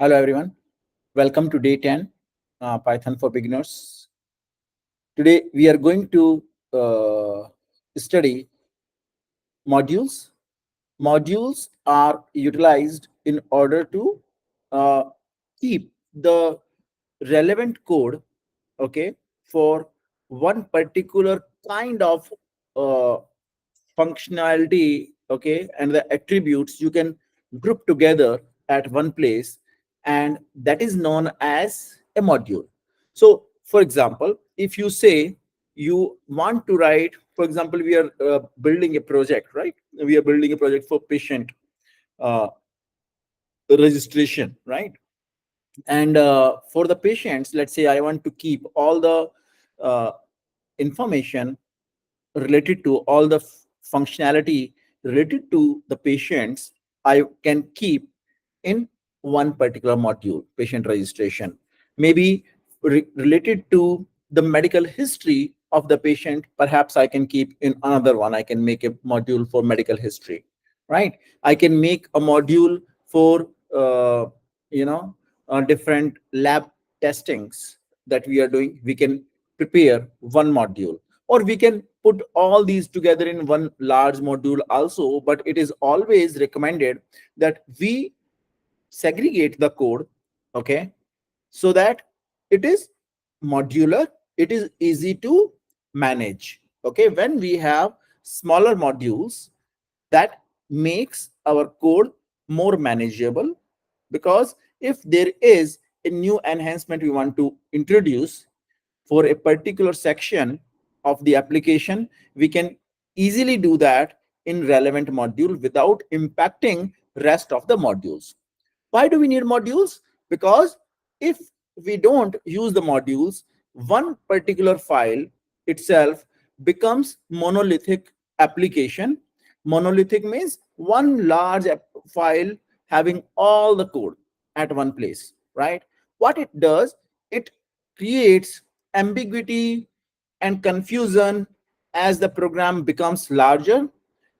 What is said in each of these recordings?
Hello, everyone. Welcome to day 10, Python for Beginners. Today, we are going to study modules. Modules are utilized in order to uh, keep the relevant code, okay, for one particular kind of uh, functionality, okay, and the attributes you can group together at one place, and that is known as a module. So for example, if you say you want to write, for example, we are building a project, right? We are building a project for patient uh, registration, right? And for the patients, let's say I want to keep all the uh, information related to all the functionality related to the patients, I can keep in one particular module, patient registration. Maybe related to the medical history of the patient, perhaps I can keep in another one. I can make a module for medical history, right? I can make a module for you know different lab testings that we are doing. We can prepare one module, or we can put all these together in one large module also, but it is always recommended that we segregate the code, okay, so that it is modular, it is easy to manage. Okay, when we have smaller modules, that makes our code more manageable, because if there is a new enhancement we want to introduce for a particular section of the application, we can easily do that in relevant module without impacting rest of the modules. Why do we need modules? Because if we don't use the modules, one particular file itself becomes monolithic application. Monolithic means one large file having all the code at one place, right? What it does, it creates ambiguity and confusion as the program becomes larger.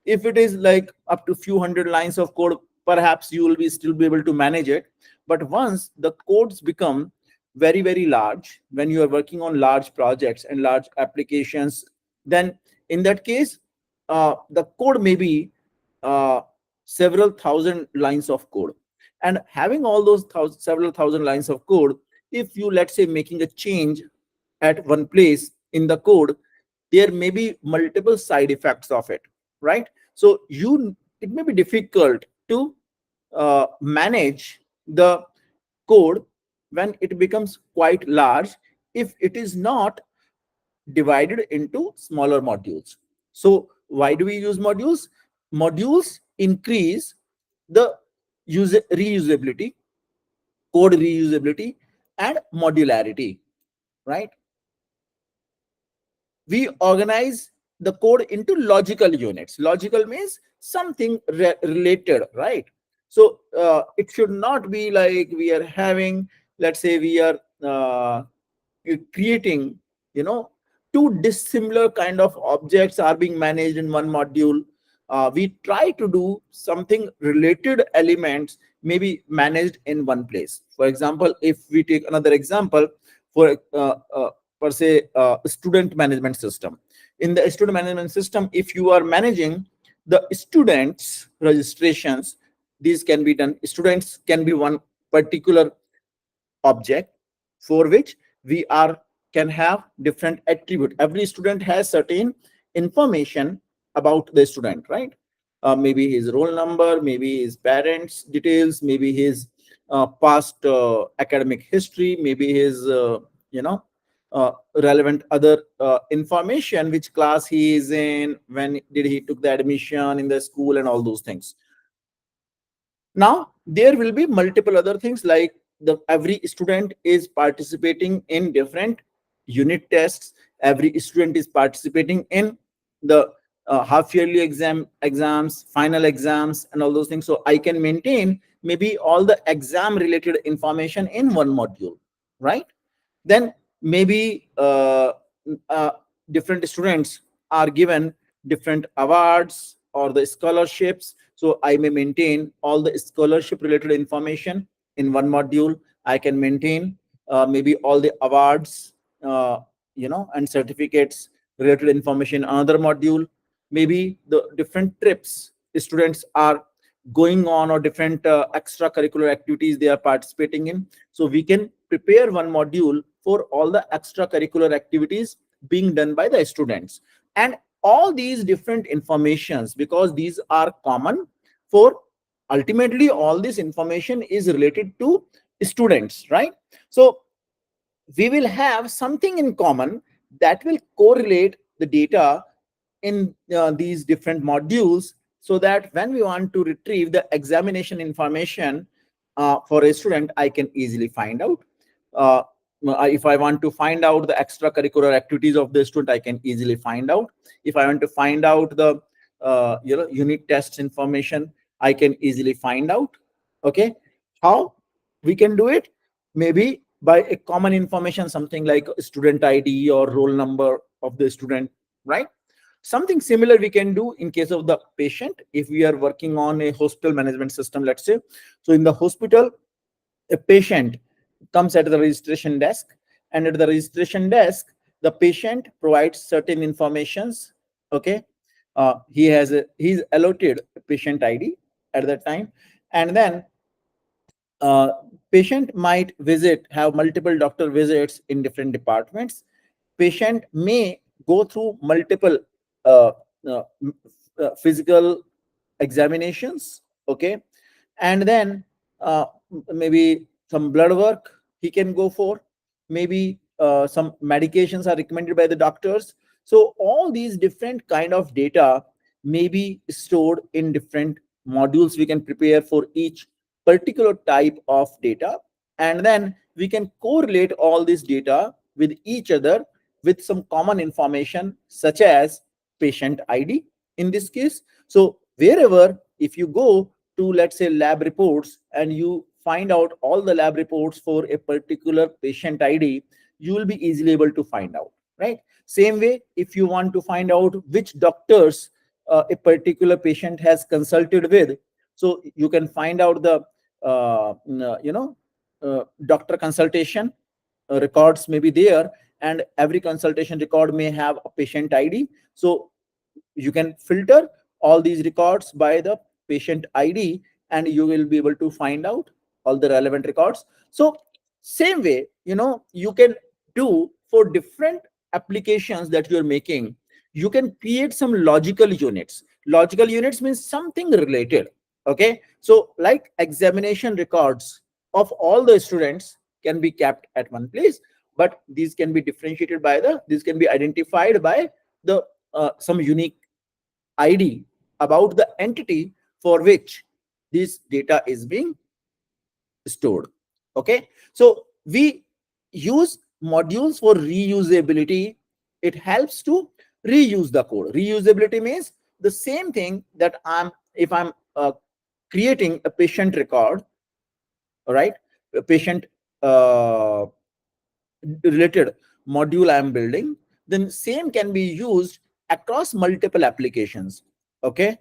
If it is like up to few hundred lines of code, perhaps you will be still be able to manage it. But once the codes become very large, when you are working on large projects and large applications, then in that case the code may be uh, several thousand lines of code. And having all those several thousand lines of code, if you, let's say, making a change at one place in the code, there may be multiple side effects of it, right? So it may be difficult to manage the code when it becomes quite large, if it is not divided into smaller modules. So why do we use modules? Modules increase the reusability, code reusability, and modularity, right? We organize the code into logical units. Logical means something related, right? So it should not be like we are having, let's say, we are creating, two dissimilar kind of objects are being managed in one module. We try to do something related elements maybe managed in one place. For example, if we take another example for per se student management system. In the student management system, if you are managing the students registrations, these can be done. Students can be one particular object for which we are can have different attribute. Every student has certain information about the student, right? Maybe his roll number, maybe his parents details, maybe his past academic history, maybe his relevant other information, which class he is in, when did he took the admission in the school, and all those things. Now there will be multiple other things, like the every student is participating in different unit tests. Every student is participating in the half yearly exams, final exams, and all those things. So I can maintain maybe all the exam related information in one module, right? Then maybe uh, different students are given different awards or the scholarships, so I may maintain all the scholarship related information in one module. I can maintain maybe all the awards, and certificates related information in another module. Maybe the different trips students are going on, or different extracurricular activities they are participating in. So we can prepare one module for all the extracurricular activities being done by the students. And all these different informations, because these are common for, ultimately all this information is related to students, right? So we will have something in common that will correlate the data in these different modules, so that when we want to retrieve the examination information for a student, I can easily find out. uh, if I want to find out the extracurricular activities of the student, I can easily find out. If I want to find out the unit test information, I can easily find out. Okay, how we can do it? Maybe by a common information, something like student ID or roll number of the student, right? Something similar we can do in case of the patient. If we are working on a hospital management system, let's say, so in the hospital, a patient comes at the registration desk, and at the registration desk, the patient provides certain informations. Okay, he's allotted a patient ID at that time, and then uh, patient might have multiple doctor visits in different departments. Patient may go through multiple uh, uh, physical examinations. Okay, and then maybe some blood work he can go for. Maybe some medications are recommended by the doctors. So all these different kind of data may be stored in different modules we can prepare for each particular type of data, and then we can correlate all this data with each other with some common information, such as patient ID in this case. So wherever, if you go to, let's say, lab reports, and you find out all the lab reports for a particular patient ID, you will be easily able to find out, right? Same way, if you want to find out which doctors a particular patient has consulted with, so you can find out the doctor consultation records may be there, and every consultation record may have a patient ID. So you can filter all these records by the patient ID, and you will be able to find out all the relevant records. So same way, you can do for different applications that you're making. You can create some logical units. Logical units means something related. Okay, so like examination records of all the students can be kept at one place, but these can be differentiated by these can be identified by the some unique ID about the entity for which this data is being stored. Okay, so we use modules for reusability. It helps to reuse the code. Reusability means the same thing that if I'm creating a patient record, all right, a patient uh, related module I am building, then same can be used across multiple applications. Okay,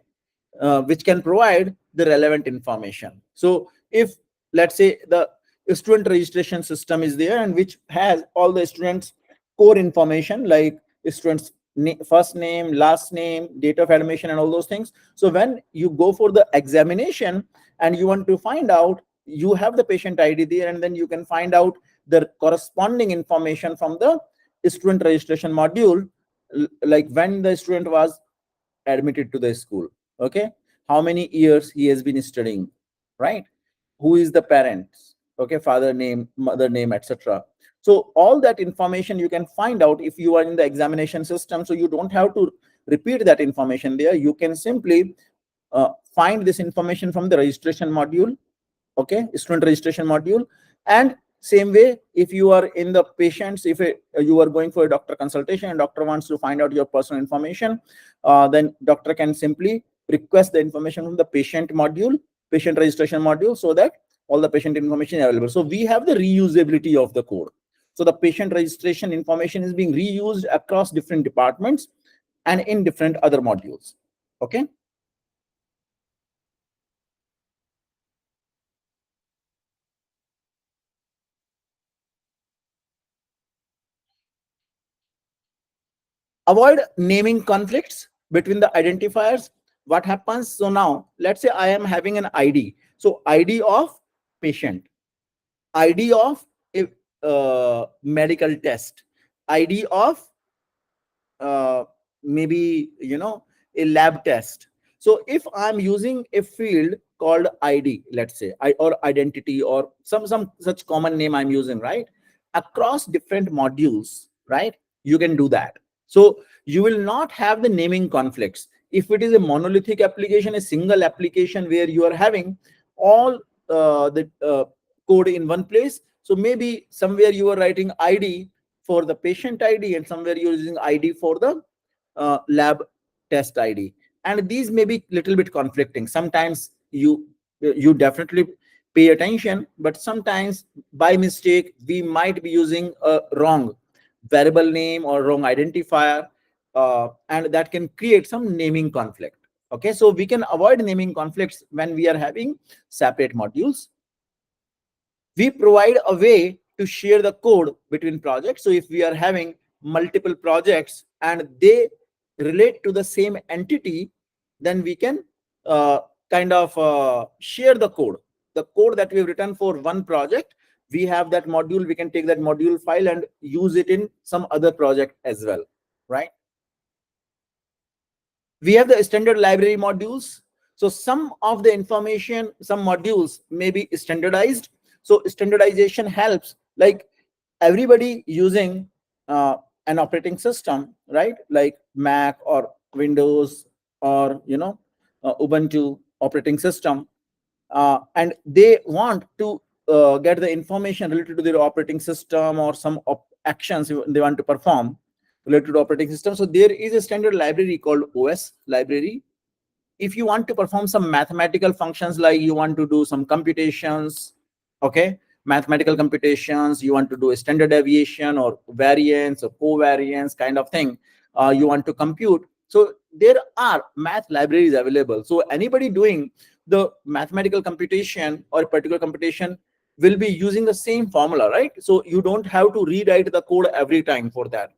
which can provide the relevant information. So if, let's say, the student registration system is there, and which has all the students core information, like students first name, last name, date of admission, and all those things. So when you go for the examination and you want to find out, you have the patient ID there, and then you can find out the corresponding information from the student registration module, like when the student was admitted to the school. Okay, how many years he has been studying, right? Who is the parents? Okay, father name, mother name, etc. So all that information you can find out if you are in the examination system. So you don't have to repeat that information there. You can simply find this information from the registration module. Okay, student registration module. And same way, if you are in the patients, if you are going for a doctor consultation and doctor wants to find out your personal information, then doctor can simply request the information from the patient registration module, so that all the patient information is available. So we have the reusability of the code. So the patient registration information is being reused across different departments and in different other modules. Okay. Avoid naming conflicts between the identifiers. What happens? So now let's say I am having an ID. So ID of patient, ID of a medical test, ID of uh, maybe a lab test. So if I'm using a field called ID, let's say or identity or some such common name I'm using, right, across different modules, right, you can do that. So you will not have the naming conflicts. If it is a monolithic application, a single application where you are having all the code in one place, so maybe somewhere you are writing ID for the patient ID and somewhere you're using ID for the lab test ID, and these may be little bit conflicting. Sometimes you definitely pay attention, but sometimes by mistake we might be using a wrong variable name or wrong identifier, and that can create some naming conflict. Okay, so we can avoid naming conflicts when we are having separate modules. We provide a way to share the code between projects. So if we are having multiple projects and they relate to the same entity, then we can kind of share the code. The code that we've written for one project, we have that module, we can take that module file and use it in some other project as well, right? We have the standard library modules. So some of the information, some modules may be standardized. So standardization helps, like everybody using an operating system, right, like Mac or Windows or Ubuntu operating system, and they want to get the information related to their operating system or some actions they want to perform related to operating system. So there is a standard library called OS library. If you want to perform some mathematical functions, like you want to do some computations, okay, mathematical computations, you want to do a standard deviation or variance or covariance kind of thing, you want to compute, so there are math libraries available. So anybody doing the mathematical computation or particular computation will be using the same formula, right? So you don't have to rewrite the code every time for that.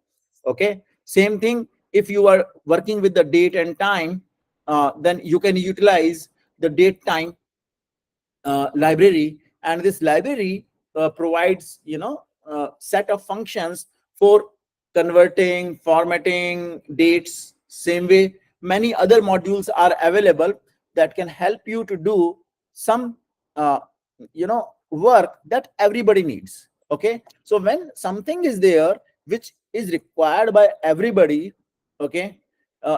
Okay, same thing if you are working with the date and time, then you can utilize the date time library, and this library provides set of functions for converting, formatting dates. Same way many other modules are available that can help you to do some work that everybody needs. Okay, so when something is there which is required by everybody, okay,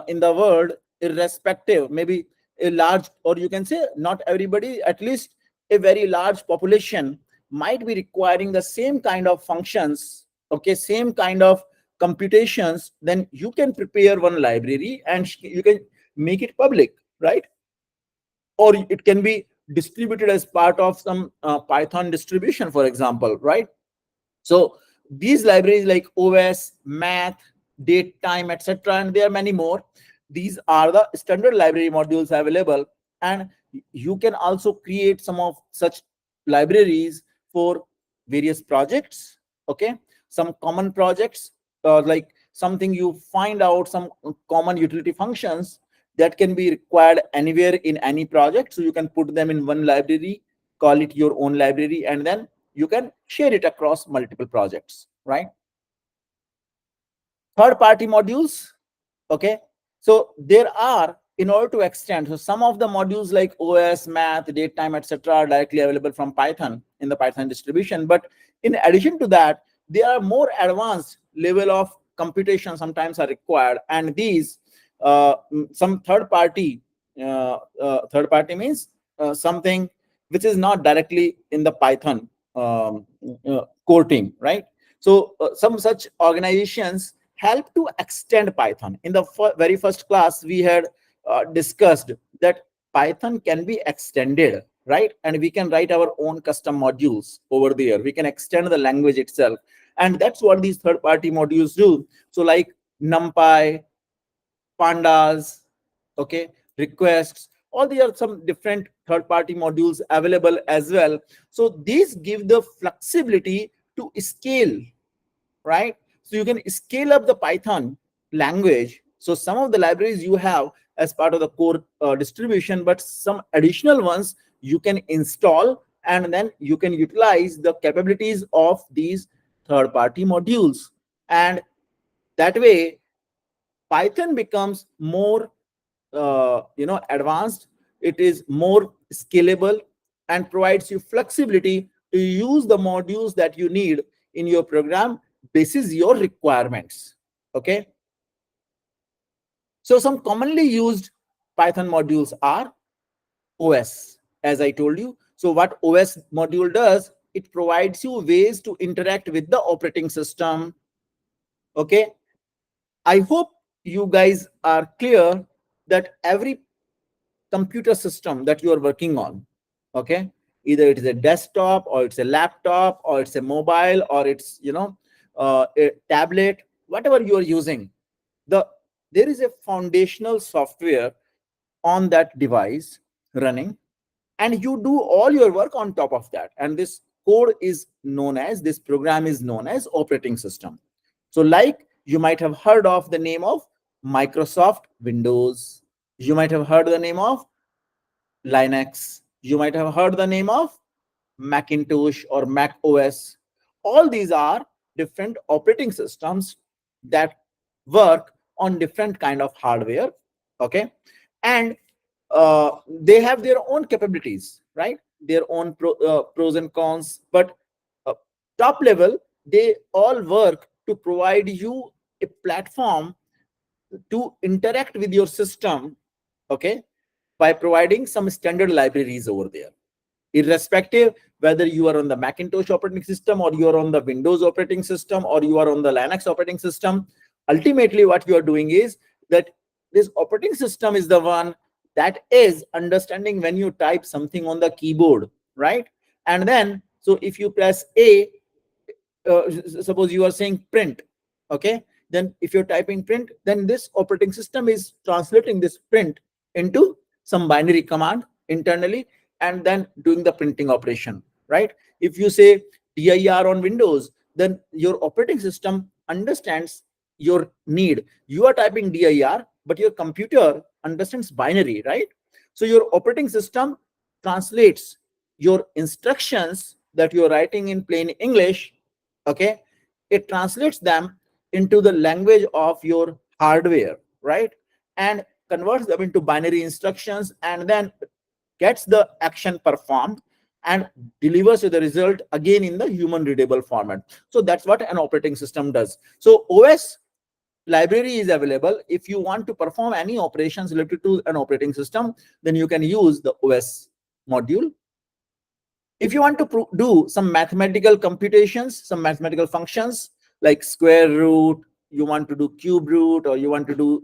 in the world, irrespective, maybe a large, or you can say not everybody, at least a very large population might be requiring the same kind of functions, okay, same kind of computations, then you can prepare one library and you can make it public, right? Or it can be distributed as part of some Python distribution, for example, right? So these libraries like OS, math, date, time, etc., and there are many more. These are the standard library modules available, and you can also create some of such libraries for various projects. Okay, some common projects, like something you find out some common utility functions that can be required anywhere in any project. So you can put them in one library, call it your own library, and then you can share it across multiple projects, right? Third party modules. Okay, so there are, in order to extend, so some of the modules like OS, math, date, time, etc., are directly available from Python in the Python distribution. But in addition to that, there are more advanced level of computation sometimes are required, and these some third party means something which is not directly in the Python core team, right? So some such organizations help to extend Python. In the very first class, we had discussed that Python can be extended, right? And we can write our own custom modules over there. We can extend the language itself. And that's what these third-party modules do. So like NumPy, Pandas, okay, requests, all these are some different third-party modules available as well. So these give the flexibility to scale, right? So you can scale up the Python language. So some of the libraries you have as part of the core distribution, but some additional ones you can install, and then you can utilize the capabilities of these third-party modules. And that way, Python becomes more advanced. It is more scalable and provides you flexibility to use the modules that you need in your program basis your requirements. Okay, so some commonly used Python modules are OS, as I told you. So what OS module does, it provides you ways to interact with the operating system. Okay, I hope you guys are clear that every computer system that you are working on, okay, either it is a desktop or it's a laptop or it's a mobile or it's a tablet, whatever you are using, there is a foundational software on that device running, and you do all your work on top of that, and this program is known as operating system. So like you might have heard of the name of Microsoft Windows, you might have heard the name of Linux, you might have heard the name of Macintosh or Mac OS. All these are different operating systems that work on different kind of hardware. Okay, and they have their own capabilities, right? Their own pros and cons, but uh, top level, they all work to provide you a platform to interact with your system, okay, by providing some standard libraries over there, irrespective whether you are on the Macintosh operating system or you are on the Windows operating system or you are on the Linux operating system. Ultimately, what you are doing is that this operating system is the one that is understanding when you type something on the keyboard, right? And then, so if you press A, suppose you are saying print, okay, then if you're typing print, then this operating system is translating this print into some binary command internally and then doing the printing operation, right? If you say dir on Windows, then your operating system understands your need. You are typing dir, but your computer understands binary, right? So your operating system translates your instructions that you're writing in plain English, okay, it translates them into the language of your hardware, right, and converts them into binary instructions and then gets the action performed and delivers you the result again in the human readable format. So that's what an operating system does. So OS library is available. If you want to perform any operations related to an operating system, then you can use the OS module. If you want to do some mathematical computations, some mathematical functions like square root, you want to do cube root, or you want to do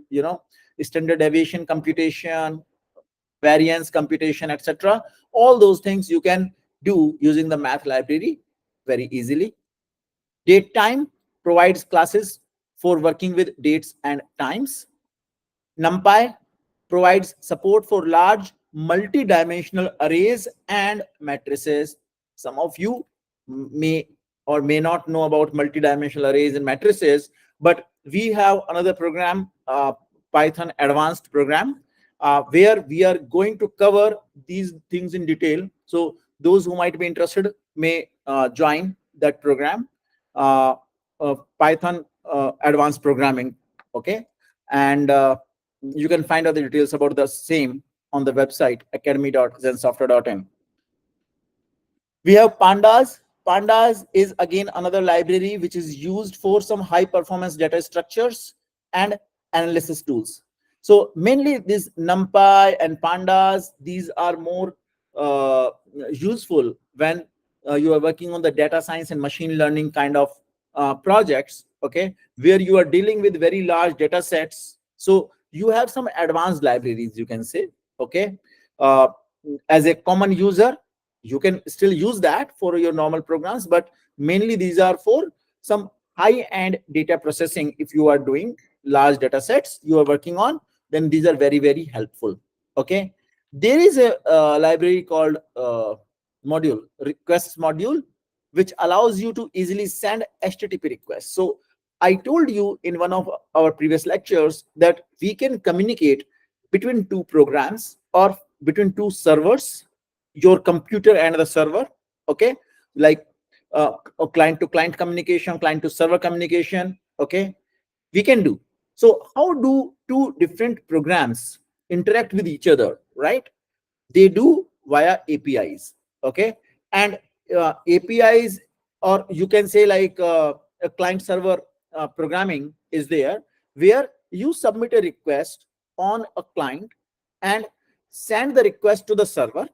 standard deviation computation, variance computation, etc., all those things you can do using the math library very easily. Datetime provides classes for working with dates and times. NumPy provides support for large multi-dimensional arrays and matrices. Some of you may or may not know about multi-dimensional arrays and matrices, but we have another program, Python advanced program, where we are going to cover these things in detail. So those who might be interested may join that program, Python advanced programming. Okay, and you can find out the details about the same on the website academy.zensoftware.in. We have Pandas. Pandas is again another library which is used for some high performance data structures and analysis tools. So mainly this NumPy and Pandas, these are more useful when you are working on the data science and machine learning kind of projects, okay, where you are dealing with very large data sets. So you have some advanced libraries, you can say, okay. As a common user, you can still use that for your normal programs, but mainly these are for some high-end data processing. If you are doing large data sets you are working on, then these are very, very helpful. Okay, there is a library called requests module, which allows you to easily send HTTP requests. So I told you in one of our previous lectures that we can communicate between two programs or between two servers, your computer and the server. Okay, like a client to client communication, client to server communication. Okay, we can do. So how do two different programs interact with each other, right? They do via APIs. Okay, and APIs, or you can say like a client server programming is there, where you submit a request on a client and send the request to the server.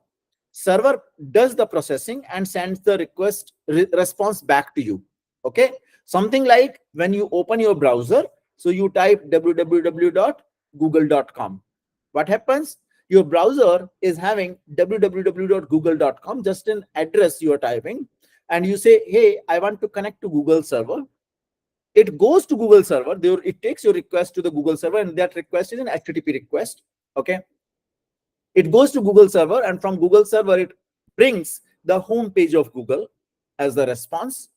Server does the processing and sends the request response back to you. Okay, something like when you open your browser, so you type www.google.com. What happens? Your browser is having www.google.com, just an address you are typing, and you say, hey, I want to connect to Google server. It goes to Google server, there it takes your request to the Google server, and that request is an HTTP request. Okay, it goes to Google server, and from Google server it brings the home page of Google as the response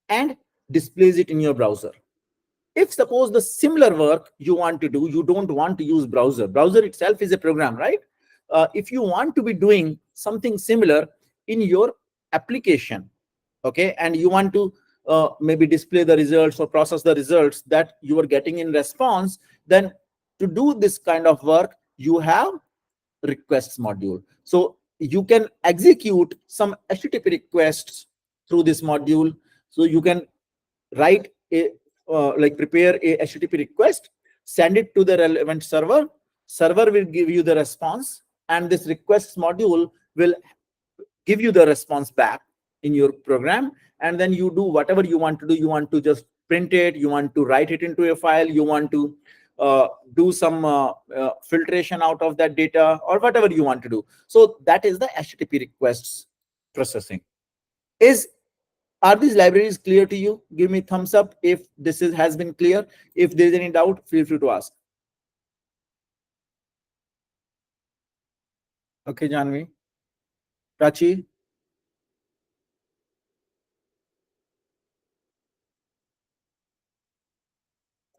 and displays it in your browser. If suppose the similar work you want to do, you don't want to use browser itself is a program, right? If you want to be doing something similar in your application, okay, and you want to maybe display the results or process the results that you are getting in response, then to do this kind of work you have requests module. So you can execute some HTTP requests through this module. So you can write a like prepare a HTTP request, send it to the relevant server. Server will give you the response, and this requests module will give you the response back in your program. And then you do whatever you want to do. You want to just print it, you want to write it into a file, you want to do some filtration out of that data, or whatever you want to do. So that is the HTTP requests processing. Are these libraries clear to you? Give me thumbs up if this has been clear. If there is any doubt, feel free to ask. Okay, Janvi. Prachi.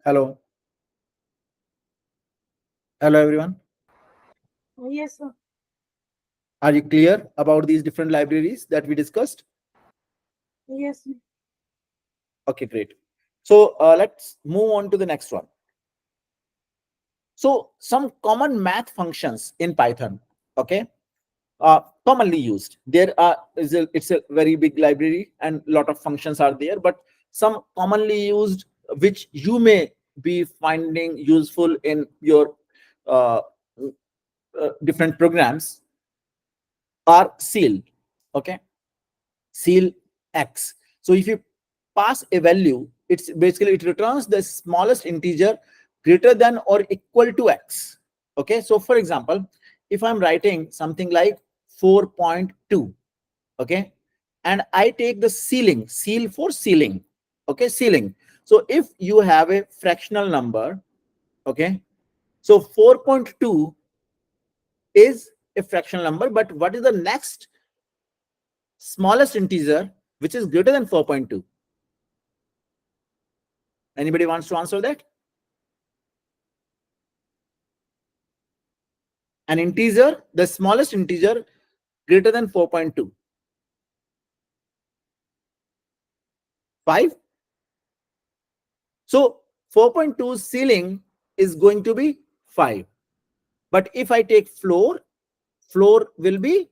Hello. Hello, everyone. Yes, sir. Are you clear about these different libraries that we discussed? Yes, sir. Okay, great. So let's move on to the next one. So some common math functions in Python, okay, commonly used. It's a very big library and a lot of functions are there, but some commonly used which you may be finding useful in your uh, different programs are seal. Okay, seal x. So if you pass a value, it's basically it returns the smallest integer greater than or equal to x. Okay, so for example, if I'm writing something like 4.2, okay, and I take the seal for ceiling. Okay, ceiling. So if you have a fractional number, okay, so 4.2 is a fractional number, but what is the next smallest integer which is greater than 4.2? Anybody wants to answer that? An integer, the smallest integer greater than 4.2. 5. So 4.2 ceiling is going to be 5. But if I take floor will be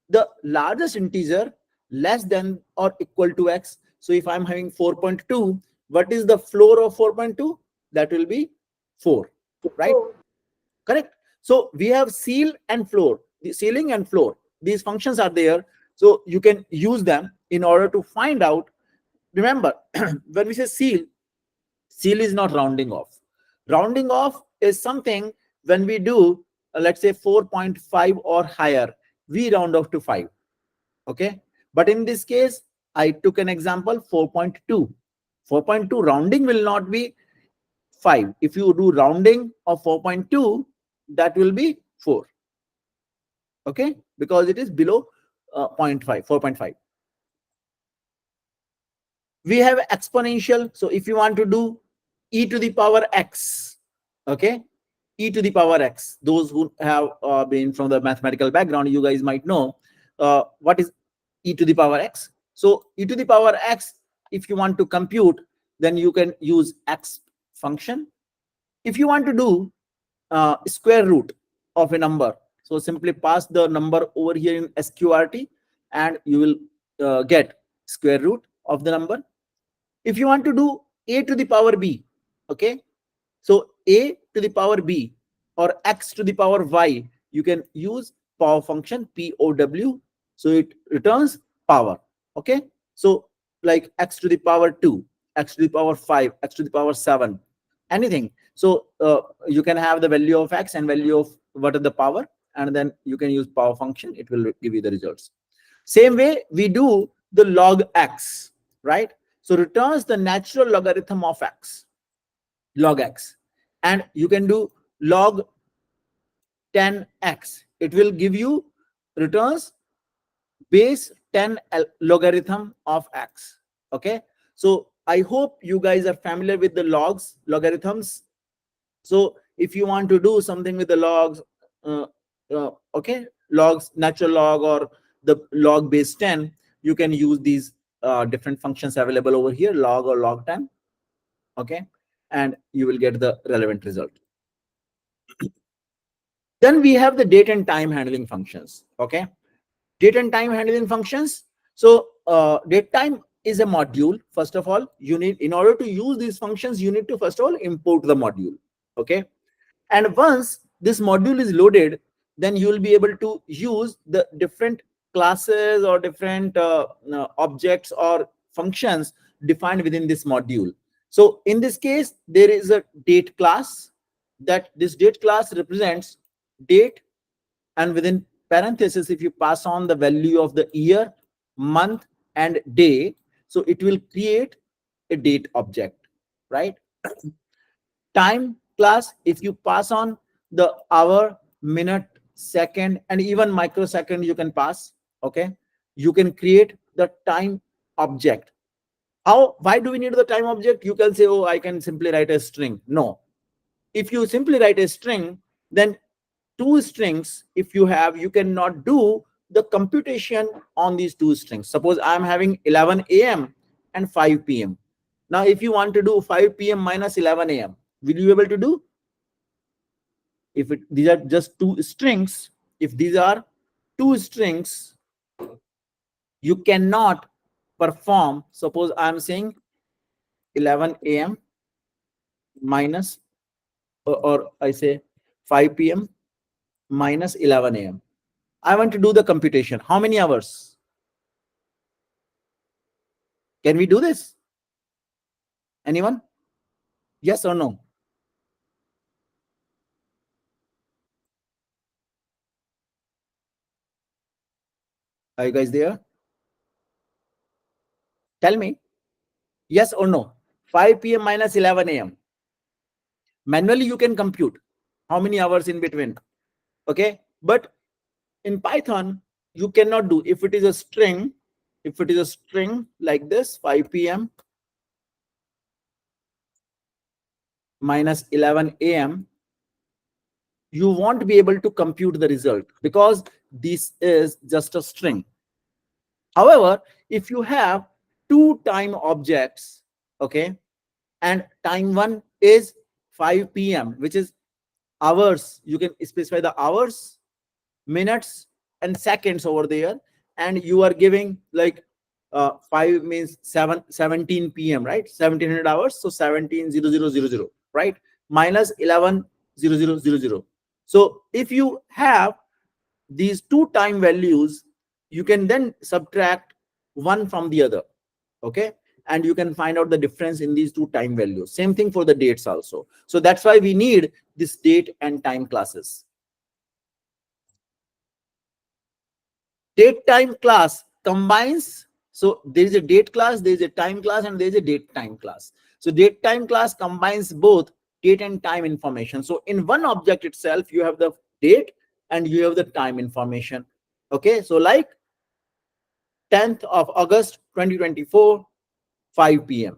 the largest integer less than or equal to x. So if I'm having 4.2, what is the floor of 4.2? That will be 4, right? Oh, Correct. So we have seal and floor, the ceiling and floor. These functions are there. So you can use them in order to find out. Remember, when we say seal is not rounding off. Rounding off is something when we do, let's say 4.5 or higher, we round off to 5. Okay. But in this case, I took an example 4.2. 4.2 rounding will not be 5. If you do rounding of 4.2, that will be 4. Okay, because it is below 0.5, 4.5. We have exponential. So if you want to do e to the power x, okay, e to the power x, those who have been from the mathematical background, you guys might know what is e to the power x. So e to the power x, if you want to compute, then you can use x function. If you want to do square root of a number, so simply pass the number over here in sqrt, and you will get square root of the number. If you want to do a to the power b, okay, so a to the power b or x to the power y, you can use power function POW. So it returns power. Okay. So like x to the power 2, x to the power 5, x to the power 7, anything. So you can have the value of x and value of what is the power, and then you can use power function. It will give you the results. Same way we do the log x, right? So returns the natural logarithm of x, log x. And you can do log 10x. It will give you returns base 10 logarithm of x. Okay. So I hope you guys are familiar with the logs, logarithms. So if you want to do something with the logs, okay, logs, natural log or the log base 10, you can use these different functions available over here, log or log 10. Okay. And you will get the relevant result. Then we have the date and time handling functions. Okay. Date and time handling functions. So date time is a module. First of all, you need, in order to use these functions, you need to first of all import the module. Okay. And once this module is loaded, then you will be able to use the different classes or different objects or functions defined within this module. So in this case, there is a date class. That this date class represents date, and within parentheses, if you pass on the value of the year, month, and day, so it will create a date object, right? Time class, if you pass on the hour, minute, second, and even microsecond, you can pass. Okay. You can create the time object. How, why do we need the time object? You can say, oh, I can simply write a string. No. If you simply write a string, then two strings, if you have, you cannot do the computation on these two strings. Suppose I'm having 11 a.m. and 5 p.m. Now, if you want to do 5 p.m. minus 11 a.m., will you be able to do? If these are just two strings, if these are two strings, you cannot perform. Suppose I'm saying 11 a.m. minus, or I say 5 p.m. minus 11 a.m. I want to do the computation. How many hours? Can we do this? Anyone? Yes or no? Are you guys there? Tell me. Yes or no? 5 p.m. minus 11 a.m. Manually, you can compute how many hours in between. Okay. But in Python, you cannot do. If it is a string, if it is a string like this, 5 p.m. minus 11 a.m., you won't be able to compute the result because this is just a string. However, if you have two time objects, okay, and time one is 5 p.m., which is hours, you can specify the hours, minutes, and seconds over there, and you are giving like 5 means 17 p.m., right? 1700 hours, so 170000, right? Minus 110000. So if you have these two time values, you can then subtract one from the other. Okay. And you can find out the difference in these two time values. Same thing for the dates also. So that's why we need this date and time classes. Date time class combines. So there is a date class, there is a time class, and there is a date time class. So date time class combines both date and time information. So in one object itself, you have the date and you have the time information. Okay. So like 10th of August 2024, 5 p.m.,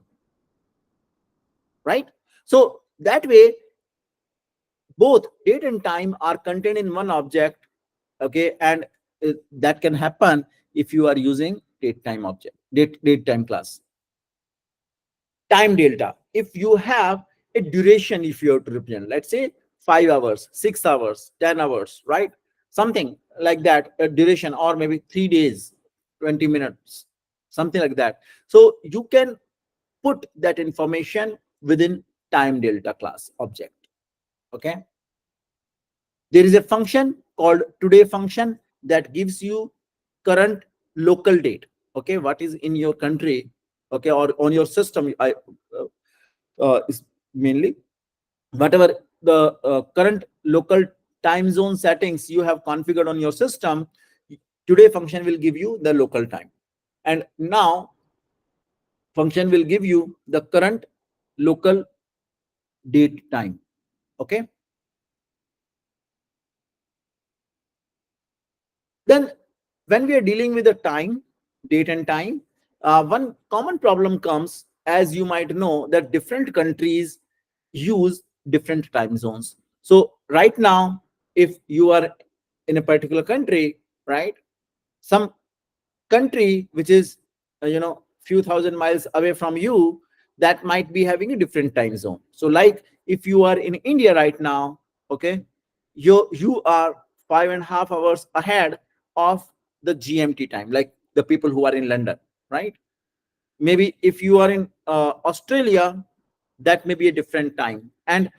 right? So that way, both date and time are contained in one object, okay? And that can happen if you are using date time object, date time class. Time delta, if you have a duration, if you have to represent, let's say 5 hours, 6 hours, 10 hours, right? Something like that, a duration, or maybe 3 days, 20 minutes, something like that. So you can put that information within time delta class object, okay? There is a function called today function that gives you current local date, okay? What is in your country, okay, or on your system. Is mainly whatever the current local time zone settings you have configured on your system. Today function will give you the local time, and now function will give you the current local date time, okay? Then when we are dealing with the time, date and time, one common problem comes, as you might know, that different countries use different time zones. So right now, if you are in a particular country, right, some country which is few thousand miles away from you, that might be having a different time zone. So like if you are in India right now, okay, you are 5.5 hours ahead of the GMT time, like the people who are in London, right? Maybe if you are in Australia, that may be a different time, and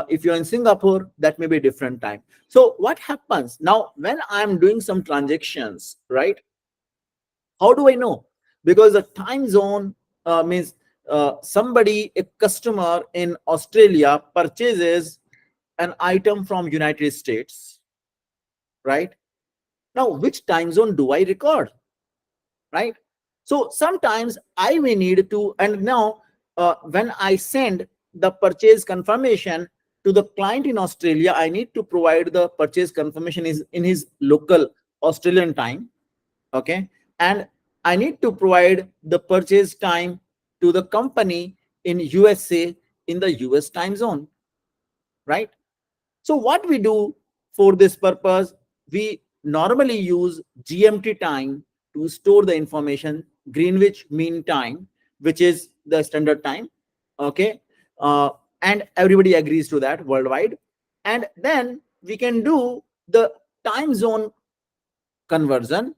if you're in Singapore, that may be a different time. So what happens now when I'm doing some transactions, right? How do I know? Because the time zone means somebody, a customer in Australia purchases an item from United States, right? Now, which time zone do I record, right? So sometimes I may need to, and now when I send the purchase confirmation to the client in Australia, I need to provide the purchase confirmation is in his local Australian time, okay? And I need to provide the purchase time to the company in USA in the US time zone, right? So what we do for this purpose, we normally use GMT time to store the information, Greenwich Mean Time, which is the standard time, okay? uh, and everybody agrees to that worldwide. And then we can do the time zone conversion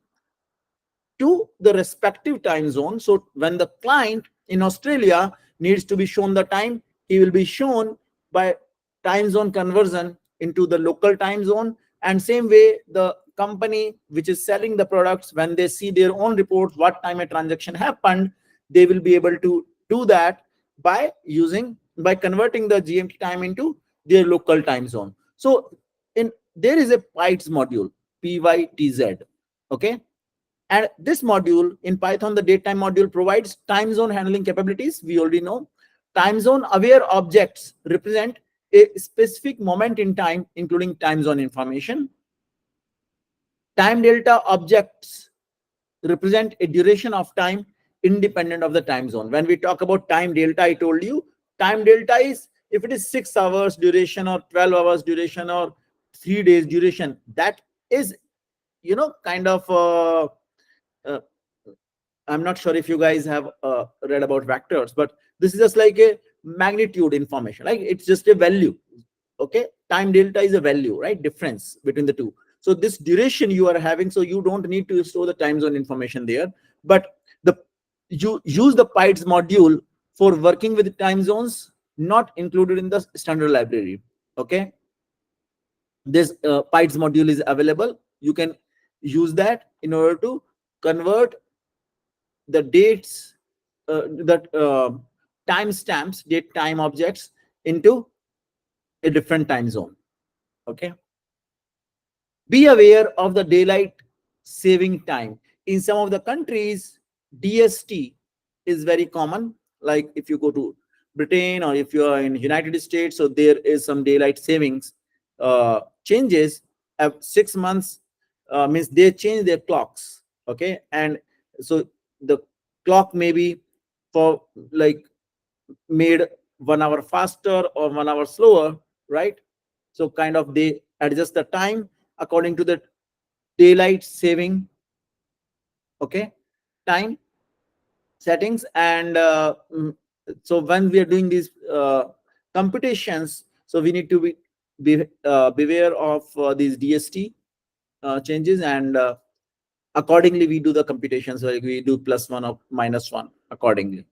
to the respective time zone. So when the client in Australia needs to be shown the time, he will be shown by time zone conversion into the local time zone. And same way, the company which is selling the products, when they see their own reports, what time a transaction happened, they will be able to do that by converting the GMT time into their local time zone. So in there is a PYTZ module, PYTZ, okay? And this module in Python, the datetime module, provides time zone handling capabilities. We already know. Time zone aware objects represent a specific moment in time, including time zone information. Time delta objects represent a duration of time independent of the time zone. When we talk about time delta, I told you time delta is if it is 6 hours duration or 12 hours duration or 3 days duration, that is kind of uh, I'm not sure if you guys have read about vectors, but this is just like a magnitude information. Like it's just a value. Okay, time delta is a value, right? Difference between the two. So this duration you are having, so you don't need to store the time zone information there, but the you use the PyTZ module for working with time zones not included in the standard library. Okay, this PyTZ module is available. You can use that in order to convert the dates, that timestamps, date time objects into a different time zone. Okay. Be aware of the daylight saving time. In some of the countries, DST is very common. Like if you go to Britain or if you are in United States, so there is some daylight savings changes. 6 months means they change their clocks. Okay, and so the clock may be for like made 1 hour faster or 1 hour slower, right? So kind of they adjust the time according to the daylight saving, okay, time settings. And so when we are doing these computations, so we need to beware of these DST changes, and accordingly we do the computations, like we do +1 or -1 accordingly.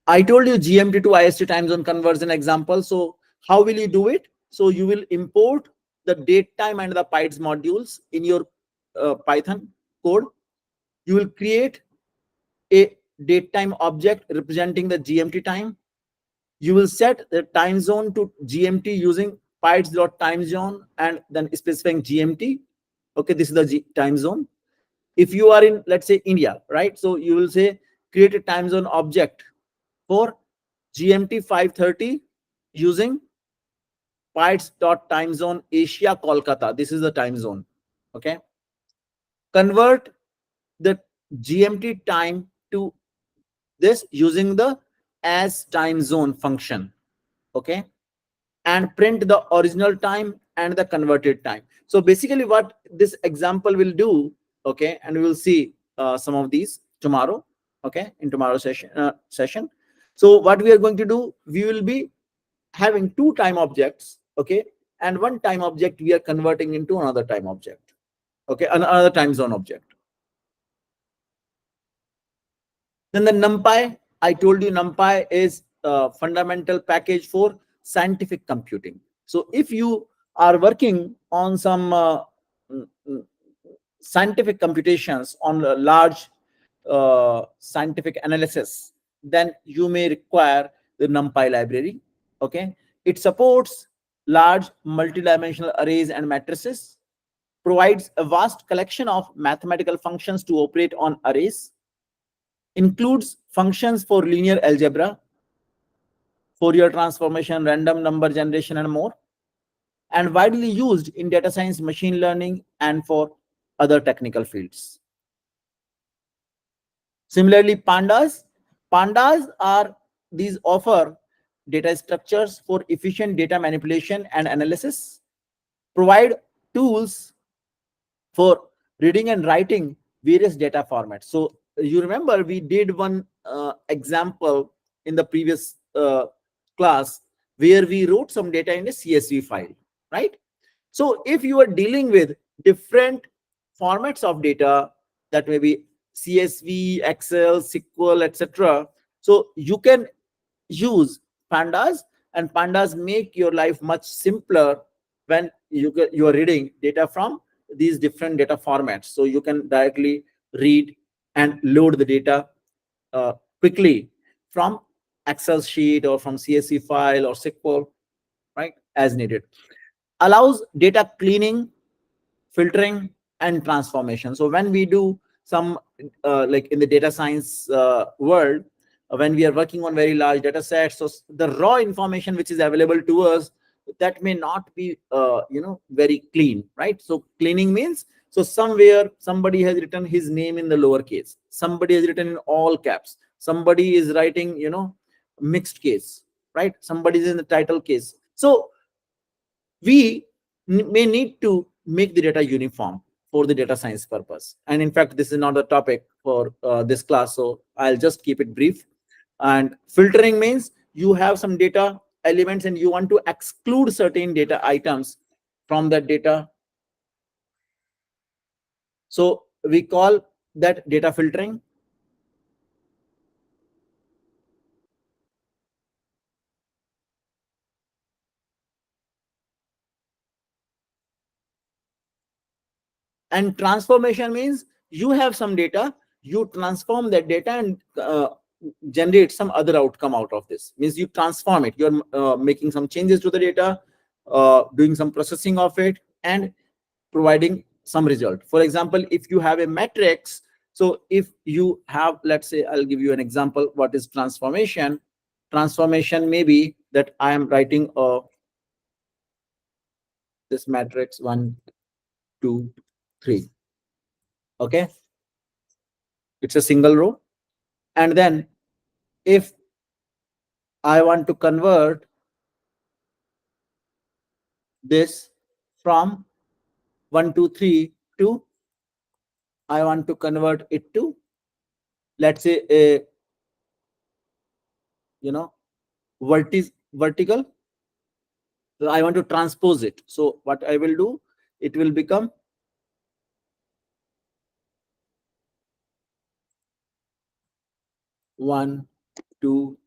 I told you GMT to IST time zone conversion example. So how will you do it? So you will import the date time and the PyTs modules in your Python code. You will create a date time object representing the GMT time. You will set the time zone to GMT using PyTs.time zone and then specifying GMT. Okay, this is the time zone. If you are in, let's say, India, right? So you will say create a time zone object for GMT 5:30 using PyTs.time zone Asia Kolkata. This is the time zone. Okay. Convert the GMT time to this using the as time zone function. Okay. And print the original time and the converted time. So basically what this example will do, okay, and we will see some of these tomorrow, okay, in tomorrow's session. So what we are going to do, we will be having two time objects, okay, and one time object we are converting into another time object, okay, another time zone object. Then the NumPy, I told you NumPy is a fundamental package for scientific computing. So if you are working on some mm, mm, scientific computations on a large scientific analysis, then you may require the NumPy library. Okay, it supports large multidimensional arrays and matrices, provides a vast collection of mathematical functions to operate on arrays, includes functions for linear algebra, Fourier transformation, random number generation, and more, and widely used in data science, machine learning, and for other technical fields. Similarly, pandas are these offer data structures for efficient data manipulation and analysis, provide tools for reading and writing various data formats. So you remember we did one example in the previous class where we wrote some data in a CSV file, right? So if you are dealing with different formats of data, that may be CSV, Excel, SQL, etc., so you can use pandas, and pandas make your life much simpler when you are reading data from these different data formats. So you can directly read and load the data quickly from Excel sheet or from CSV file or SQL, right, as needed. Allows data cleaning, filtering, and transformation. So when we do some like in the data science world, when we are working on very large data sets, so the raw information which is available to us, that may not be very clean, right? So cleaning means, so somewhere somebody has written his name in the lowercase, somebody has written in all caps, somebody is writing mixed case, right? Somebody is in the title case. So we may need to make the data uniform for the data science purpose. And in fact, this is not the topic for this class, so I'll just keep it brief. And filtering means you have some data elements and you want to exclude certain data items from that data. So we call that data filtering. And transformation means you have some data, you transform that data and generate some other outcome out of this. Means you transform it, you're making some changes to the data, doing some processing of it, and providing some result. For example, if you have a matrix, so if you have, let's say, I'll give you an example what is transformation. Transformation may be that I am writing this matrix 1 2 3, okay. It's a single row. And then if I want to convert this from 1, 2, 3 to, I want to convert it to, let's say, a, you know, vertical. So I want to transpose it. So what I will do, it will become 1, 2,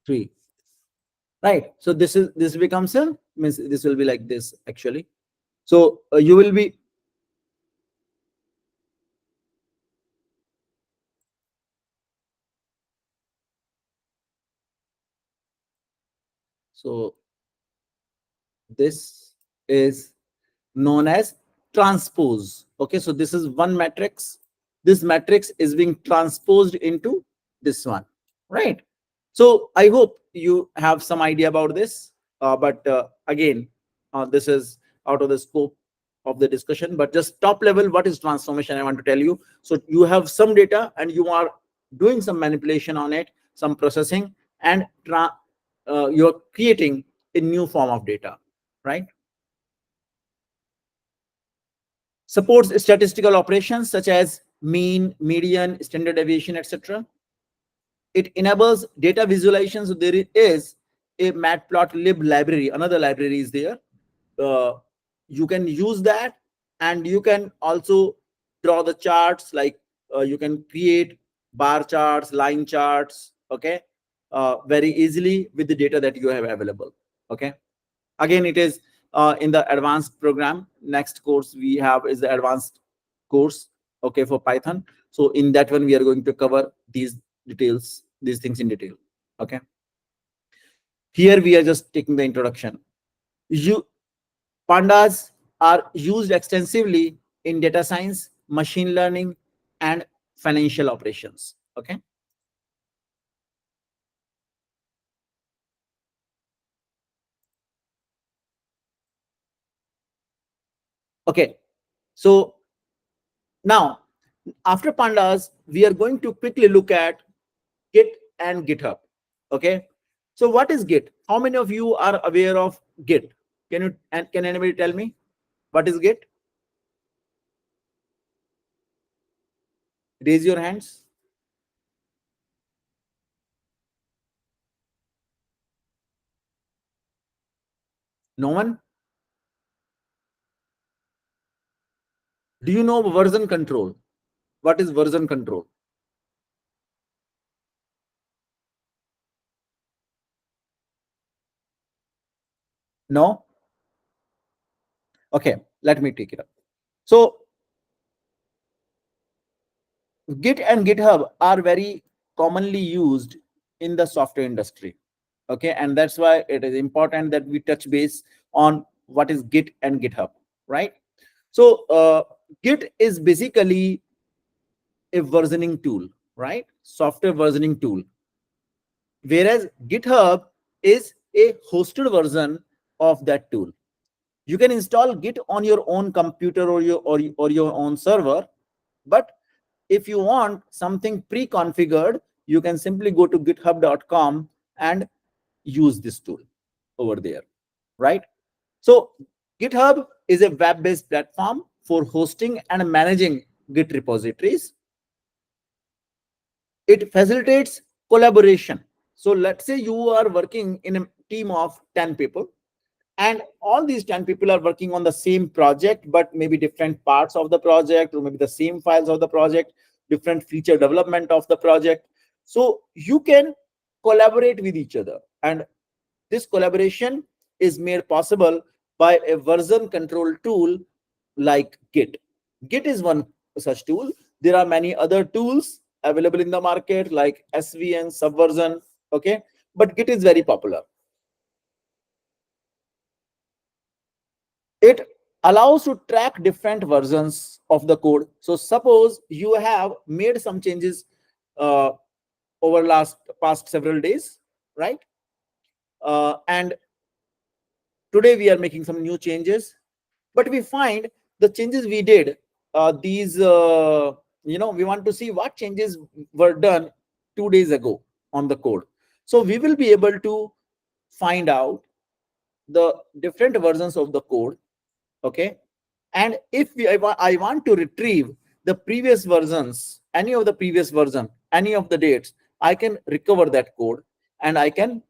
3. Right. So this becomes a, means this will be like this actually. So you will be, so this is known as transpose. Okay, so this is one matrix. This matrix is being transposed into this one, right? So I hope you have some idea about this. But again, this is out of the scope of the discussion. But just top level, what is transformation? I want to tell you. So you have some data and you are doing some manipulation on it, some processing, and you're creating a new form of data, right? Supports statistical operations such as mean, median, standard deviation, etc. It enables data visualization. So there is a matplotlib library, another library is there. You can use that, and you can also draw the charts, like you can create bar charts, line charts, okay, very easily with the data that you have available. Okay, again, it is in the advanced program. Next course we have is the advanced course, okay, for Python. So in that one we are going to cover these details, these things in detail. Okay, here we are just taking the introduction. You Pandas are used extensively in data science, machine learning, and financial operations. Okay, okay, so now after Pandas we are going to quickly look at Git and GitHub. Okay, so what is Git? How many of you are aware of Git? Can anybody tell me what is Git? Raise your hands. No one? Do you know version control? What is version control? No? Okay, let me take it up. So Git and GitHub are very commonly used in the software industry. Okay, and that's why it is important that we touch base on what is Git and GitHub, right? So Git is basically a versioning tool, right? Software versioning tool. Whereas GitHub is a hosted version of that tool. You can install Git on your own computer or your own server, but if you want something pre-configured, you can simply go to github.com and use this tool over there, right? So GitHub is a web-based platform for hosting and managing Git repositories. It facilitates collaboration. So let's say you are working in a team of 10 people, and all these 10 people are working on the same project, but maybe different parts of the project, or maybe the same files of the project, different feature development of the project. So you can collaborate with each other, and this collaboration is made possible by a version control tool like Git. Git is one such tool. There are many other tools available in the market like SVN, Subversion, okay, but Git is very popular. It allows to track different versions of the code. So suppose you have made some changes uh, over past several days, right? And today we are making some new changes, but we find the changes we did these we want to see what changes were done 2 days ago on the code. So we will be able to find out the different versions of the code. Okay, and if I want to retrieve the previous versions, any of the previous version, any of the dates, I can recover that code and I can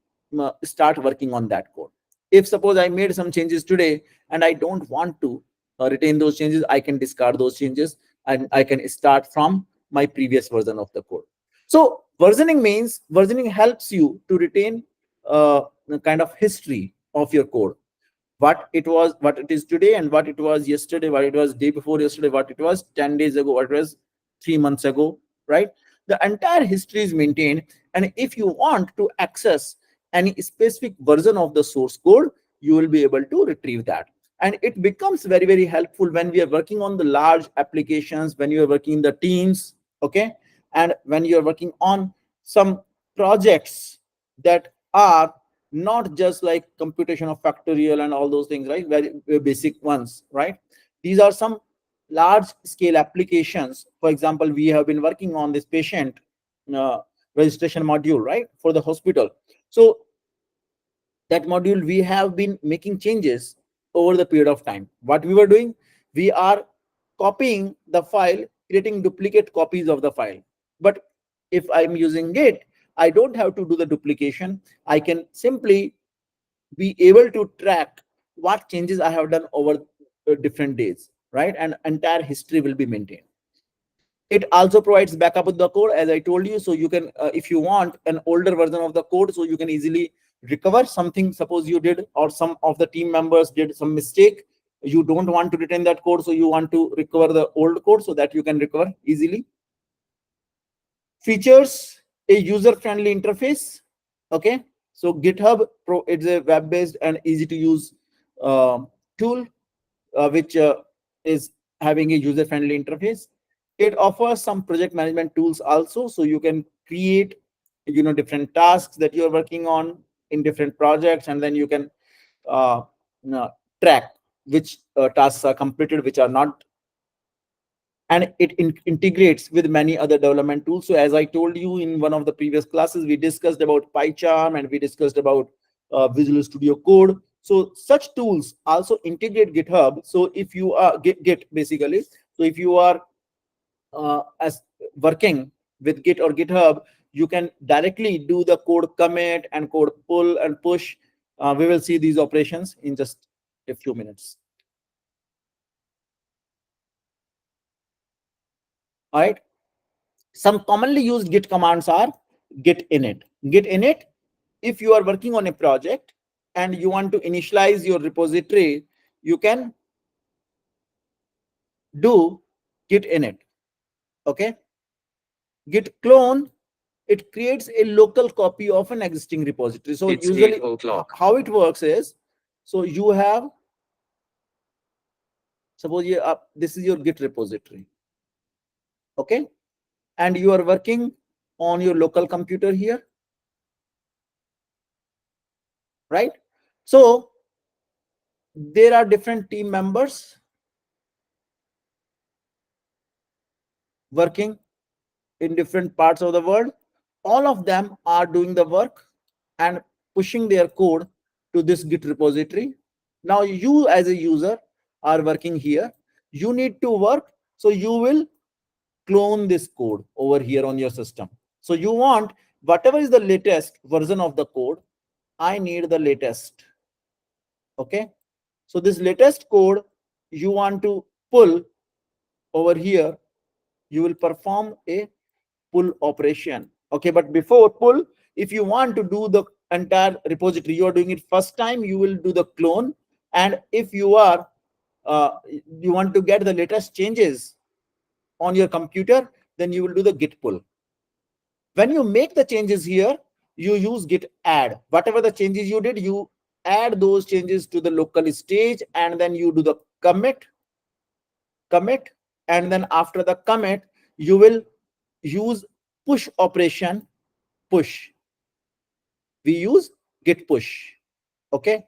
start working on that code. If suppose I made some changes today and I don't want to retain those changes, I can discard those changes and I can start from my previous version of the code. So versioning helps you to retain the kind of history of your code, what it was, what it is today, and what it was yesterday, what it was day before yesterday, what it was 10 days ago, what it was 3 months ago, right? The entire history is maintained, and if you want to access any specific version of the source code, you will be able to retrieve that. And it becomes very, very helpful when we are working on the large applications, when you are working in the teams, okay, and when you are working on some projects that are not just like computation of factorial and all those things, right? Very, very basic ones, right? These are some large scale applications. For example, we have been working on this patient uh, registration module, right, for the hospital. So that module, we have been making changes over the period of time. What we were doing, we are copying the file, creating duplicate copies of the file. But if I'm using Git, I don't have to do the duplication. I can simply be able to track what changes I have done over different days, right? And entire history will be maintained. It also provides backup of the code, as I told you. So you can, if you want an older version of the code, so you can easily recover something. Suppose you did, or some of the team members did some mistake. You don't want to retain that code, so you want to recover the old code so that you can recover easily. Features a user-friendly interface. Okay, so GitHub Pro, it's a web-based and easy to use tool, which is having a user-friendly interface. It offers some project management tools also, so you can create, different tasks that you're working on in different projects, and then you can uh, track which tasks are completed, which are not. And it integrates with many other development tools. So as I told you in one of the previous classes, we discussed about PyCharm and we discussed about Visual Studio Code. So such tools also integrate GitHub. So if you are Git basically, so if you are as working with Git or GitHub, you can directly do the code commit and code pull and push. We will see these operations in just a few minutes. All right. Some commonly used Git commands are git init. Git init, if you are working on a project and you want to initialize your repository, you can do git init. Okay. Git clone, it creates a local copy of an existing repository. So it's usually how it works is, so you have, suppose you this is your Git repository. Okay, and you are working on your local computer here, right? So there are different team members working in different parts of the world. All of them are doing the work and pushing their code to this Git repository. Now you as a user are working here. You need to work, so you will clone this code over here on your system. So you want whatever is the latest version of the code. I need the latest. Okay, so this latest code you want to pull over here. You will perform a pull operation. Okay, but before pull, if you want to do the entire repository, you are doing it first time, you will do the clone. And if you are you want to get the latest changes on your computer, then you will do the git pull. When you make the changes here, you use git add. Whatever the changes you did, you add those changes to the local stage, and then you do the commit, and then after the commit, you will use push operation. Push, we use git push. Okay,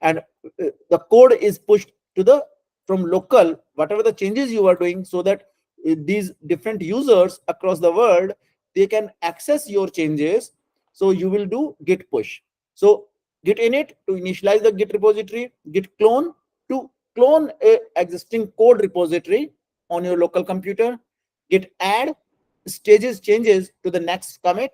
and the code is pushed to the from local, whatever the changes you are doing, so that these different users across the world, they can access your changes. So you will do git push. So git init to initialize the git repository, git clone to clone a existing code repository on your local computer, git add stages changes to the next commit.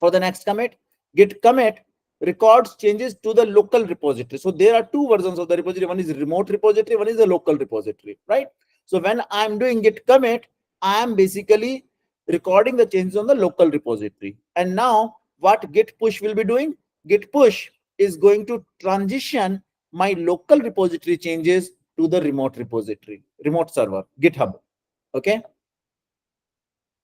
For the next commit, git commit records changes to the local repository. So there are two versions of the repository. One is remote repository, one is the local repository, right? So when I'm doing git commit, I am basically recording the changes on the local repository. And now what git push will be doing? Git push is going to transition my local repository changes to the remote repository, remote server, GitHub. Okay.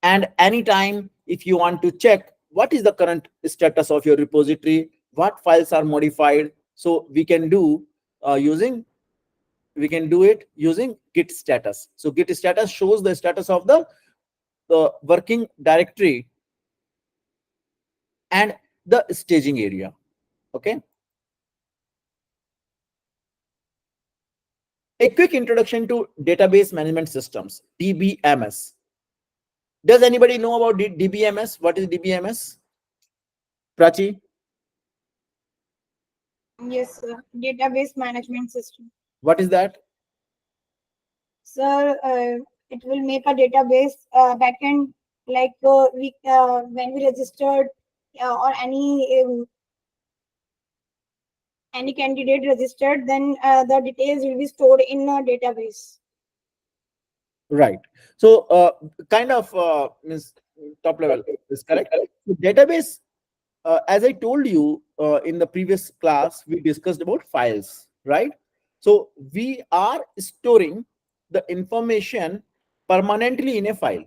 And anytime if you want to check what is the current status of your repository, what files are modified, so we can do it using git status. So git status shows the status of the working directory and the staging area. Okay. A quick introduction to database management systems, DBMS. Does anybody know about DBMS? What is DBMS? Prachi, Yes, sir. Database management system. what is that? Sir, it will make a database backend like we when we registered or any candidate registered, then the details will be stored in a database. Right. So kind of means top level is correct. So database, as I told you in the previous class, we discussed about files, right? So we are storing the information permanently in a file,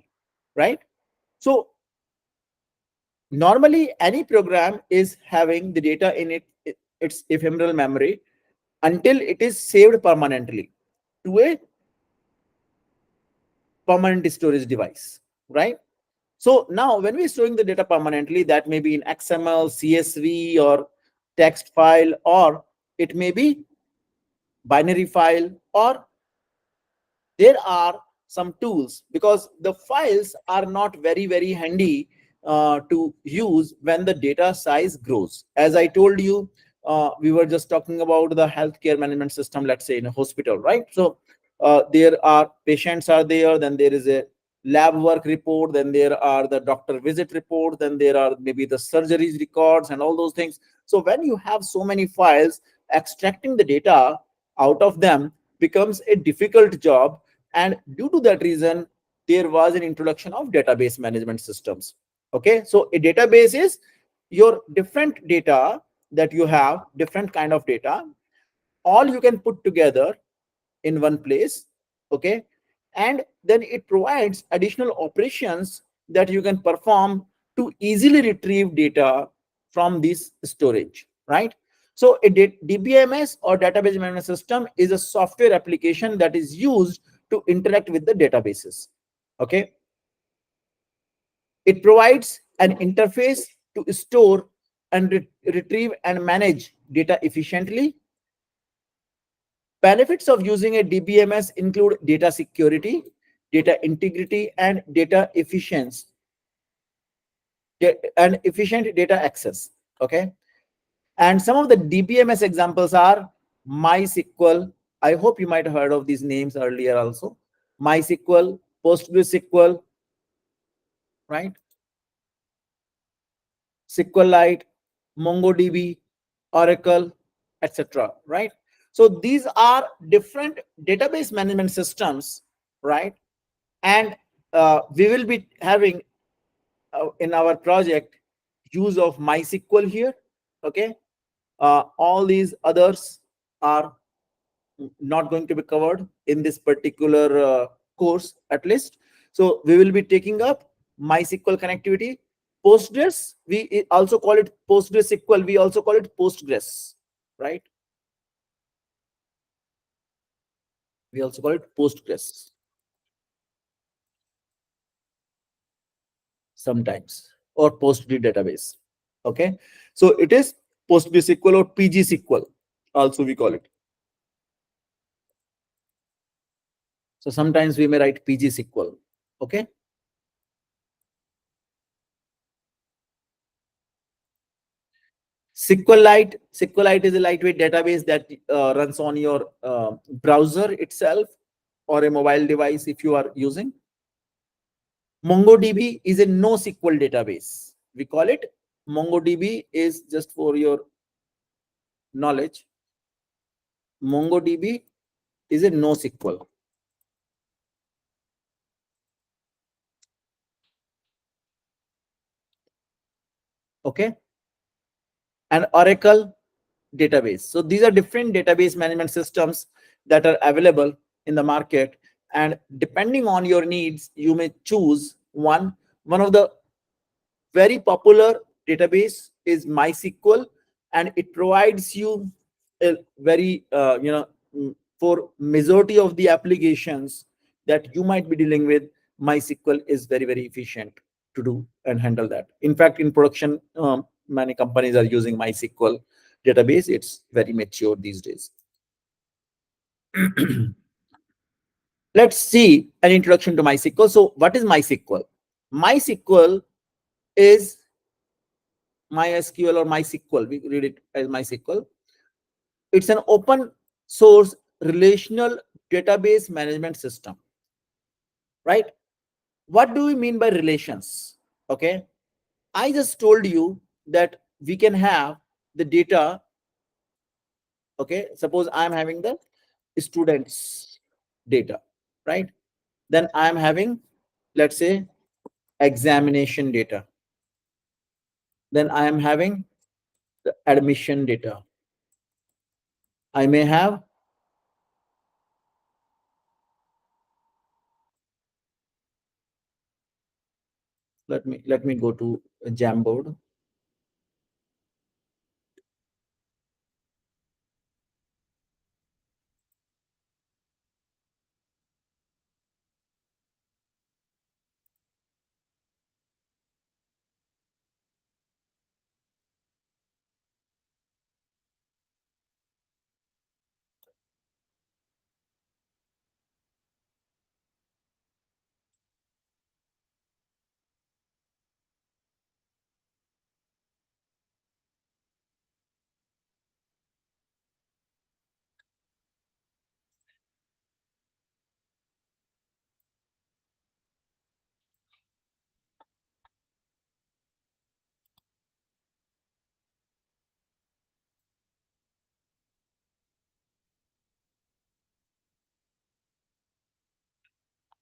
right? So normally any program is having the data in its ephemeral memory until it is saved permanently to a permanent storage device, right? So now when we're storing the data permanently, that may be in XML, CSV, or text file, or it may be binary file, or there are some tools, because the files are not very handy to use when the data size grows. As I told you, we were just talking about the healthcare management system, let's say in a hospital, right? So there are patients are there, then there is a lab work report, then there are the doctor visit report, then there are maybe the surgeries records and all those things. So when you have so many files, extracting the data out of them becomes a difficult job. And due to that reason, there was an introduction of database management systems. Okay, so a database is your different data that you have, different kind of data, all you can put together in one place. Okay, and then it provides additional operations that you can perform to easily retrieve data from this storage, right? So a DBMS or database management system is a software application that is used to interact with the databases. Okay, it provides an interface to store and retrieve and manage data efficiently. Benefits of using a DBMS include data security, data integrity, and data efficiency, and efficient data access. Okay, and some of the DBMS examples are MySQL. I hope you might have heard of these names earlier also. MySQL, PostgreSQL, right? SQLite, MongoDB, Oracle, etc. Right? So these are different database management systems, right? And we will be having in our project use of MySQL here. Okay, all these others are not going to be covered in this particular course, at least. So we will be taking up MySQL connectivity. Postgres, we also call it PostgreSQL. We also call it Postgres, right? We also call it Postgres sometimes, or Postgre database. Okay, so it is PostgreSQL or PGSQL, also we call it. So sometimes we may write PG SQL. Okay. SQLite is a lightweight database that runs on your browser itself or a mobile device if you are using. MongoDB is a NoSQL database. We call it MongoDB is, just for your knowledge, MongoDB is a NoSQL. Okay. And Oracle database. So these are different database management systems that are available in the market. And depending on your needs, you may choose one. One of the very popular database is MySQL, and it provides you a very for majority of the applications that you might be dealing with, MySQL is very efficient to do and handle that. In fact, in production, many companies are using MySQL database. It's very mature these days. Let's see an introduction to MySQL. So what is MySQL? MySQL is MySQL or MySQL. We read it as MySQL. It's an open source relational database management system, right? What do we mean by relations? Okay. I just told you that we can have the data. Okay. Suppose I'm having the students data, right? Then I'm having, let's say, examination data. Then I am having the admission data. I may have, let me go to a Jamboard.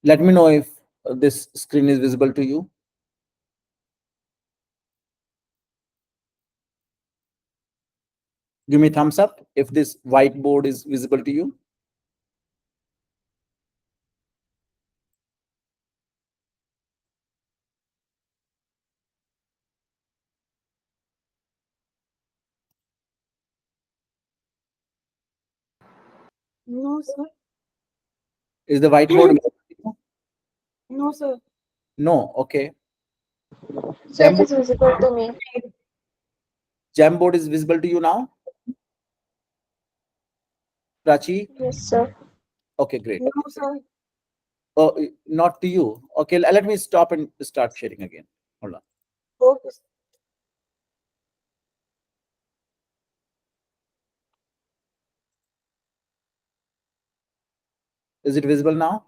Let me know if this screen is visible to you. Give me thumbs up if this whiteboard is visible to you. No, sir. Is the whiteboard visible to you? No, sir. No. Okay. So it is visible to me. Jamboard is visible to you now, Prachi? Yes, sir. Okay, great. No, sir. Oh, not to you. Okay, let me stop and start sharing again. Hold on. Okay, sir. Is it visible now?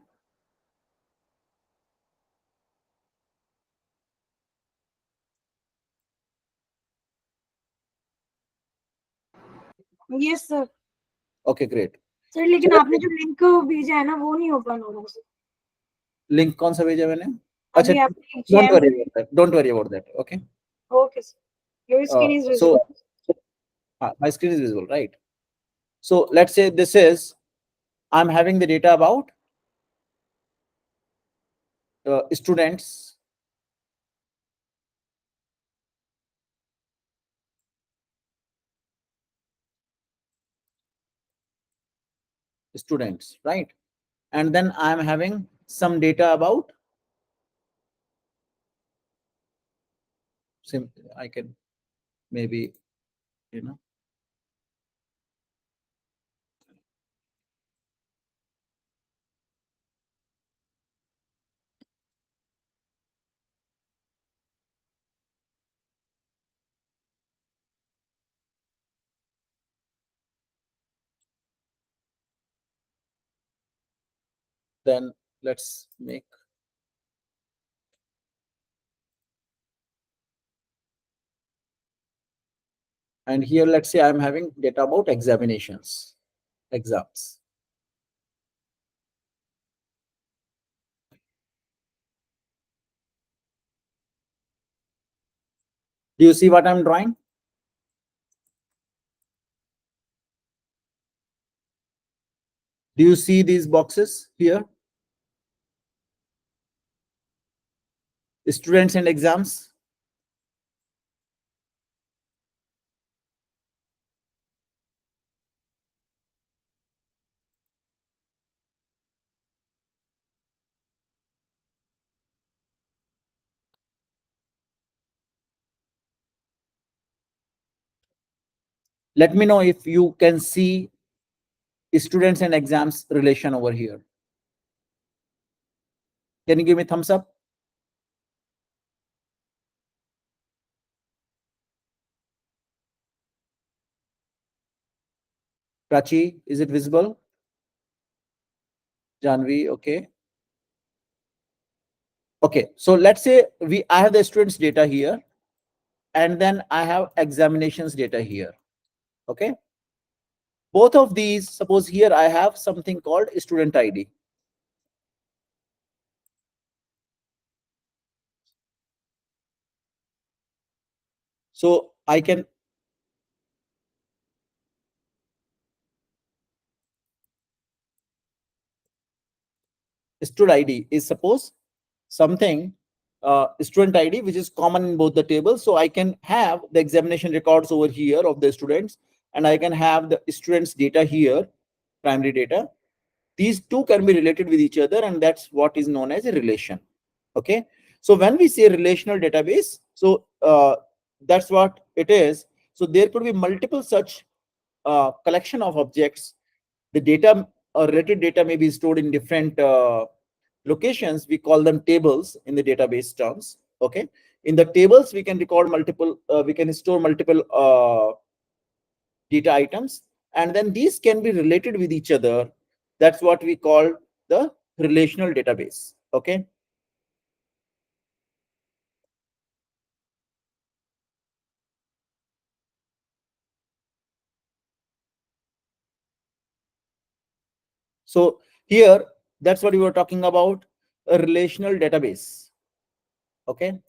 Yes, sir. Okay, great. Sir लेकिन आपने जो link भेजा है ना वो नहीं open हो रहा है लिंक कौन सा भेजा मैंने? अच्छा, अभी आपने don't jam worry about that. Don't worry about that. Okay. Okay sir your screen is So visible my screen is visible, right? So let's say this is, I'm having the data about students. Students, right? And then I'm having some data about, I can maybe, you know, Then let's make. And here, let's say I'm having data about examinations, exams. Do you see what I'm drawing? Do you see these boxes here? Students and exams. Let me know if you can see students and exams relation over here. Can you give me thumbs up? Prachi, is it visible? Janvi, okay. Okay, so let's say I have the students data here, and then I have examinations data here. Okay. Both of these, suppose here I have something called student ID. So I can student ID is suppose something student ID which is common in both the tables. So I can have the examination records over here of the students, and I can have the students data here, primary data. These two can be related with each other, and that's what is known as a relation. Okay, so when we say relational database, so that's what it is. So there could be multiple such collection of objects. The data or related data may be stored in different locations. We call them tables in the database terms. Okay, in the tables we can record multiple, we can store multiple data items, and then these can be related with each other. That's what we call the relational database. Okay. So here, that's what we were talking about, a relational database. Okay.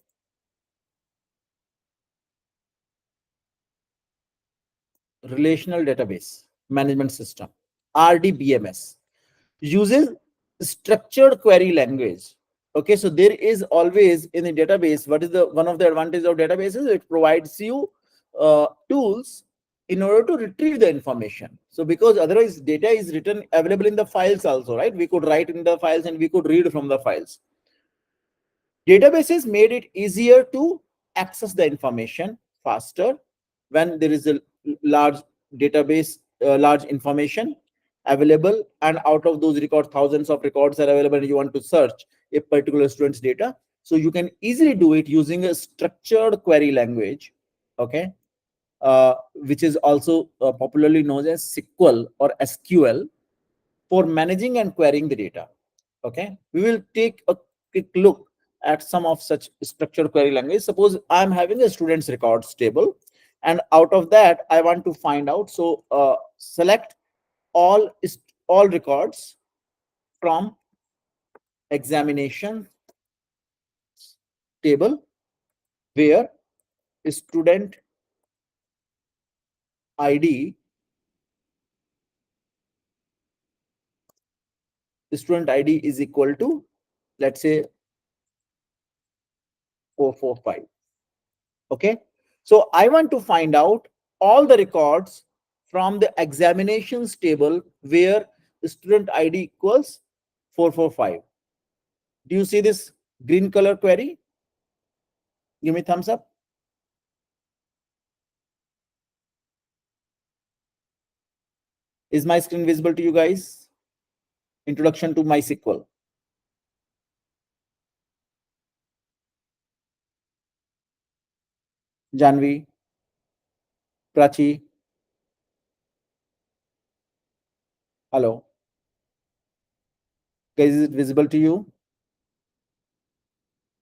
Relational database management system, RDBMS, uses structured query language. Okay, so there is always in the database, what is the one of the advantages of databases? It provides you tools in order to retrieve the information. So because otherwise data is written available in the files also, right? We could write in the files and we could read from the files. Databases made it easier to access the information faster when there is a large database, large information available, and out of those records, thousands of records are available, and you want to search a particular student's data. So you can easily do it using a structured query language, okay, which is also popularly known as SQL or SQL, for managing and querying the data. Okay, we will take a quick look at some of such structured query language. Suppose I'm having a student's records table, and out of that I want to find out. So select all all records from examination table where student ID is equal to, let's say, 445. Okay, so I want to find out all the records from the examinations table where student ID equals 445. Do you see this green color query? Give me thumbs up. Is my screen visible to you guys? Introduction to MySQL. Janvi, Prachi. Hello. Guys, is it visible to you?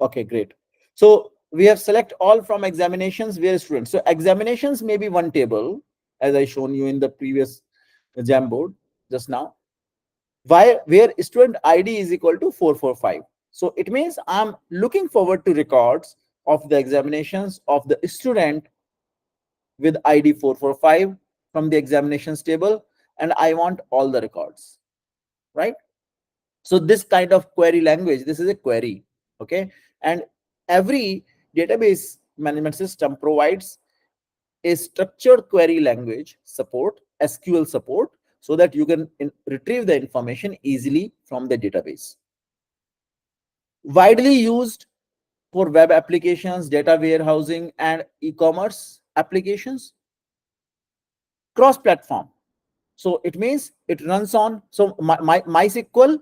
Okay, great. So we have select all from examinations where students. So examinations may be one table, as I shown you in the previous Jamboard just now. Where student ID is equal to 445. So it means I'm looking forward to records of the examinations of the student with ID 445 from the examinations table, and I want all the records, right? So this kind of query language, this is a query, okay? And every database management system provides a structured query language support, SQL support, so that you can retrieve the information easily from the database. Widely used for web applications, data warehousing, and e-commerce applications. Cross-platform. So it means it runs on, so MySQL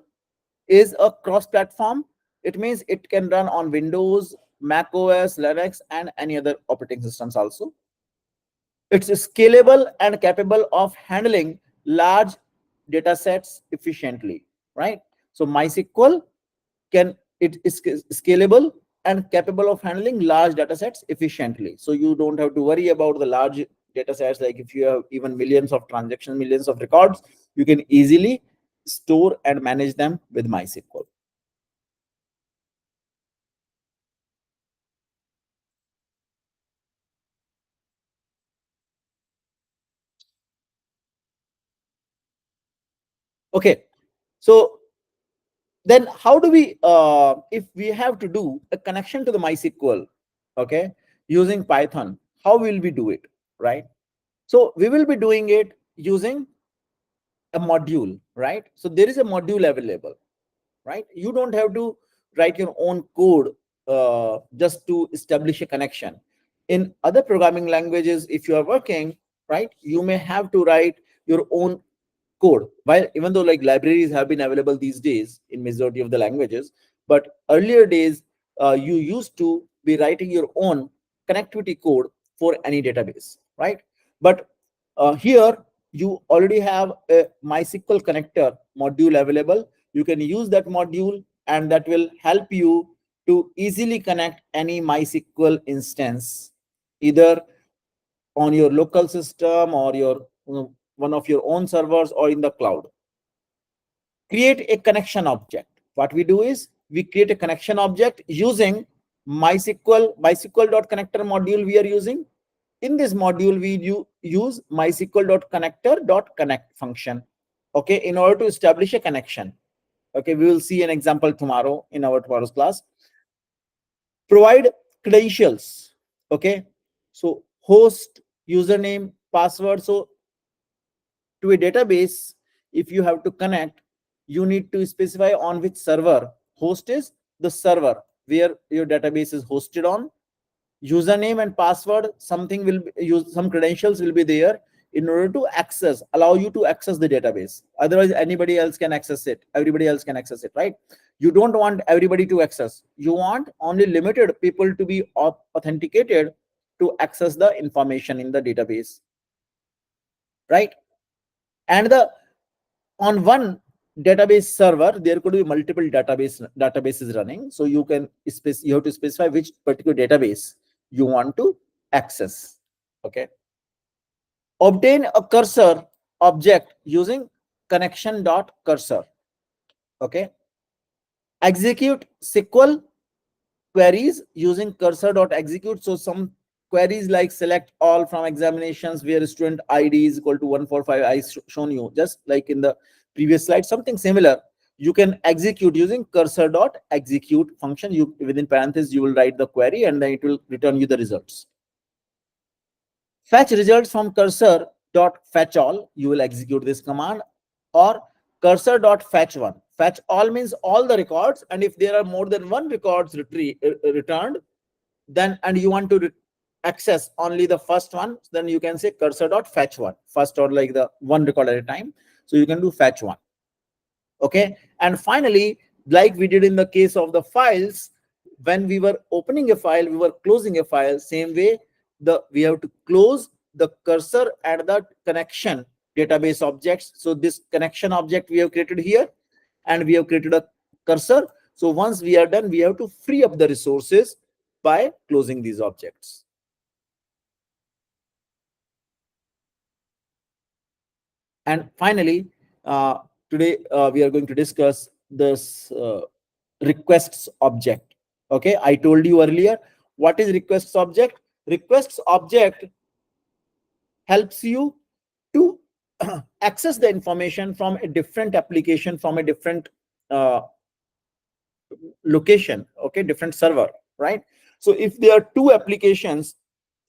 is a cross-platform. It means it can run on Windows, Mac OS, Linux, and any other operating systems also. It's scalable and capable of handling large data sets efficiently, right? So MySQL it is scalable and capable of handling large data sets efficiently. So you don't have to worry about the large data sets. Like if you have even millions of transactions, millions of records, you can easily store and manage them with MySQL. Okay, so then how do we, if we have to do a connection to the MySQL, okay, using Python, how will we do it, right? So we will be doing it using a module, right? So there is a module available, right? You don't have to write your own code just to establish a connection. In other programming languages, if you are working, right, you may have to write your own code. While even though like libraries have been available these days in majority of the languages, but earlier days you used to be writing your own connectivity code for any database, right? But here you already have a MySQL connector module available. You can use that module, and that will help you to easily connect any MySQL instance, either on your local system or your one of your own servers or in the cloud. Create a connection object. What we do is we create a connection object using MySQL.connector module we are using. In this module, we use MySQL.connector.connect function, okay, in order to establish a connection. Okay, we will see an example tomorrow in our tomorrow's class. Provide credentials, okay, so host, username, password. So to a database, if you have to connect, you need to specify on which server. Host is the server where your database is hosted on. Username and password, something will use, some credentials will be there in order to access, allow you to access the database. Otherwise anybody else can access it, everybody else can access it, right? You don't want everybody to access, you want only limited people to be authenticated to access the information in the database, right? And the on one database server there could be multiple databases running, so you have to specify which particular database you want to access, okay? Obtain a cursor object using connection.cursor, okay? Execute SQL queries using cursor.execute. So some queries like select all from examinations where student ID is equal to 145, I shown you just like in the previous slide, something similar. You can execute using cursor.execute function. You within parentheses you will write the query and then it will return you the results. Fetch results from cursor.fetchAll. You will execute this command, or cursor.fetch1. Fetch all means all the records, and if there are more than one records returned, then and you want to access only the first one, then you can say cursor.fetch1, first or like the one record at a time. So you can do fetch1, okay? And finally, like we did in the case of the files, when we were opening a file, we were closing a file, same way we have to close the cursor and the connection database objects. So this connection object we have created here, and we have created a cursor. So once we are done, we have to free up the resources by closing these objects. And finally, today we are going to discuss this requests object. Okay, I told you earlier what is requests object. Requests object helps you to access the information from a different application, from a different uh, location, okay, different server, right? So if there are two applications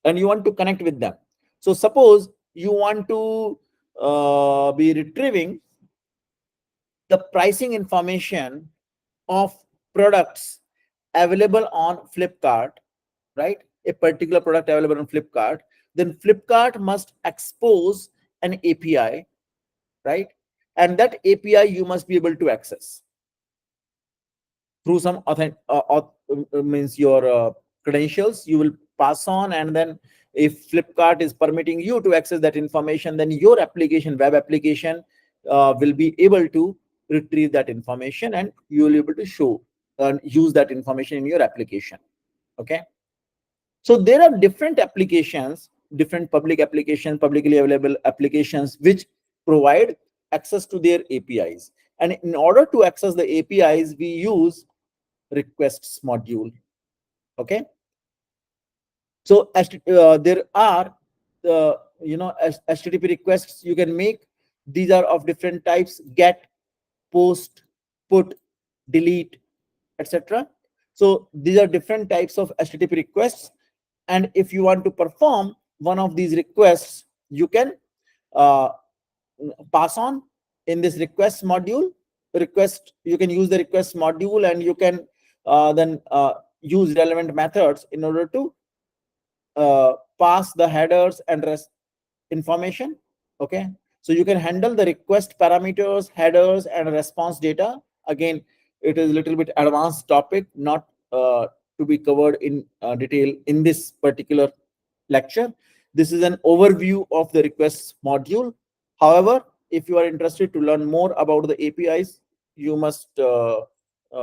and you want to connect with them, so suppose you want to be retrieving the pricing information of products available on Flipkart, right? A particular product available on Flipkart, then Flipkart must expose an API, right? And that API you must be able to access through some means your credentials you will pass on, and then if Flipkart is permitting you to access that information, then your application, web application, will be able to retrieve that information, and you will be able to show and use that information in your application. Okay, so there are different applications, different public applications, publicly available applications, which provide access to their APIs, and in order to access the APIs we use requests module. Okay, so there are HTTP requests you can make. These are of different types: get, post, put, delete, etc. So these are different types of HTTP requests, and if you want to perform one of these requests, you can uh, pass on in this request module. Request, you can use the request module, and you can then use relevant methods in order to pass the headers and rest information. Okay, so you can handle the request parameters, headers, and response data. Again, it is a little bit advanced topic, not to be covered in detail in this particular lecture. This is an overview of the requests module. However, if you are interested to learn more about the APIs, you must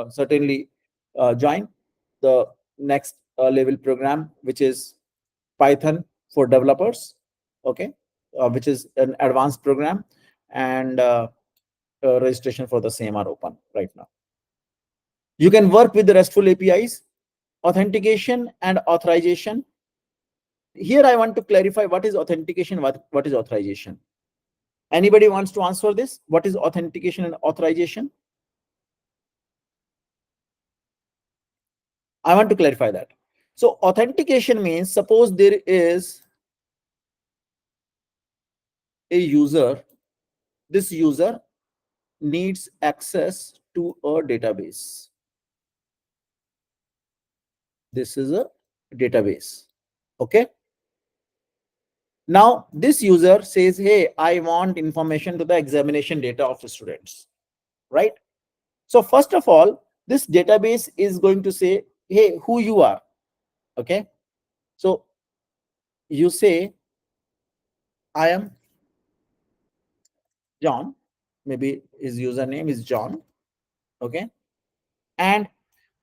certainly join the next level program, which is Python for developers. Okay, which is an advanced program, and registration for the same are open right now. You can work with the RESTful APIs, authentication and authorization. Here I want to clarify what is authentication, what is authorization. Anybody wants to answer this? What is authentication and authorization? I want to clarify that. So authentication means, suppose there is a user, this user needs access to a database. This is a database. Okay, now this user says, hey, I want information to the examination data of the students, right? So first of all, this database is going to say, hey, who you are. Okay, so you say, I am John. Maybe his username is John. Okay, and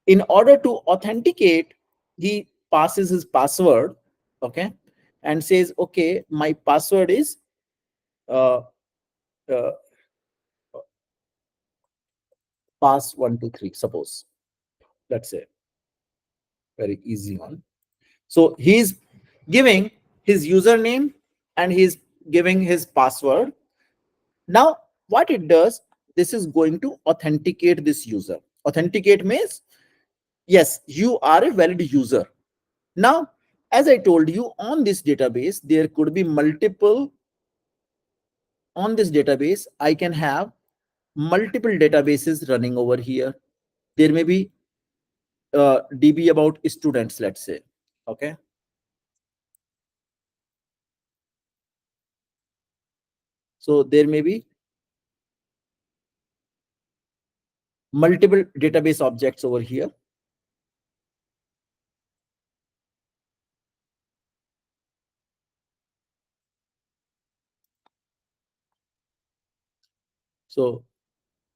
in order to authenticate, he passes his password. Okay, and says, okay, my password is uh, uh, pass123, suppose. Let's say very easy one. So he's giving his username and he's giving his password. Now what it does, this is going to authenticate this user. Authenticate means, yes, you are a valid user. Now, as I told you, on this database there could be multiple. On this database I can have multiple databases running over here. There may be DB about students, let's say. Okay, so there may be multiple database objects over here. So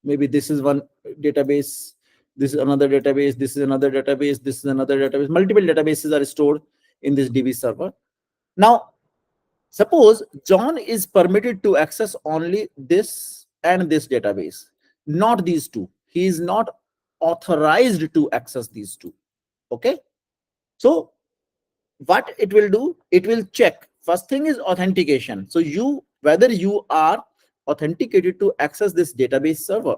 Maybe this is one database, this is another database, this is another database, this is another database. Multiple databases are stored in this DB server. Now, suppose John is permitted to access only this and this database, not these two. He is not authorized to access these two. Okay. So what it will do, it will check. First thing is authentication. So whether you are authenticated to access this database server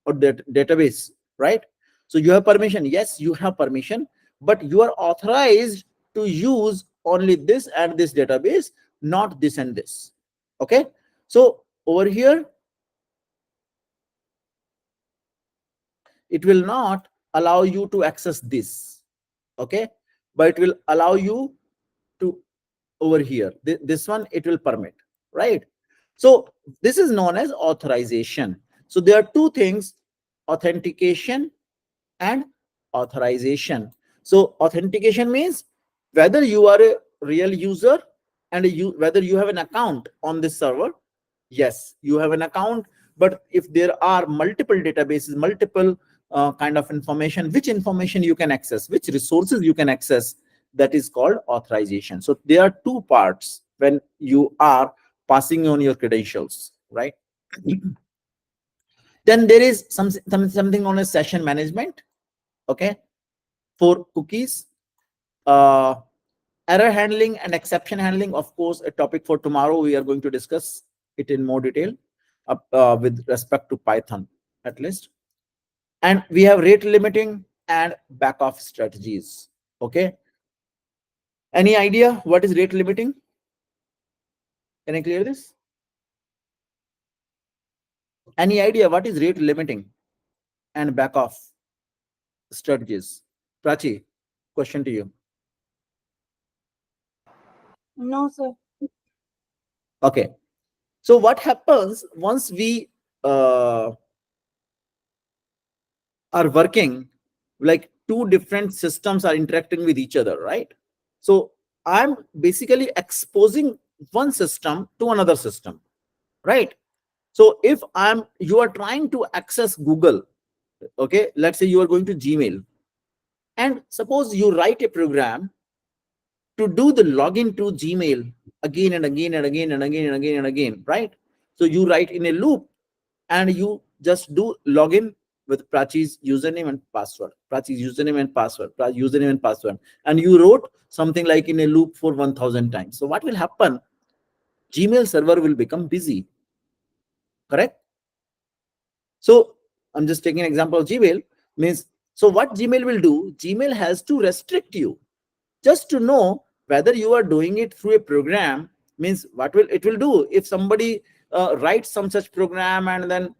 or that database, right? So you have permission. Yes, you have permission, but you are authorized to use only this and this database, not this and this. Okay. So over here, it will not allow you to access this. Okay. But it will allow you to over here. This one, it will permit, right? So this is known as authorization. So there are two things, authentication and authorization. So authentication means whether you are a real user and whether you have an account on this server. Yes, you have an account, but if there are multiple databases, multiple kind of information, which information you can access, which resources you can access, that is called authorization. So there are two parts when you are passing on your credentials, right? Then there is something on a session management. Okay. For cookies, error handling and exception handling, of course, a topic for tomorrow. We are going to discuss it in more detail with respect to Python, at least. And we have rate limiting and backoff strategies. Okay. Any idea what is rate limiting? Can I clear this? Any idea what is rate limiting and backoff strategies? Prachi, question to you. No, sir. Okay. So what happens once we are working, like two different systems are interacting with each other, right? So I'm basically exposing one system to another system, right? So if you are trying to access Google, okay, let's say you are going to Gmail, and suppose you write a program to do the login to Gmail again and again and again and again and again and again, right? So you write in a loop and you just do login with Prachi's username and password, Prachi's username and password, Prachi's username and password, and you wrote something like in a loop for 1000 times. So what will happen? Gmail server will become busy, correct? So I'm just taking an example of Gmail. Means, so what Gmail will do, Gmail has to restrict you just to know whether you are doing it through a program. Means what will it will do if somebody writes some such program and then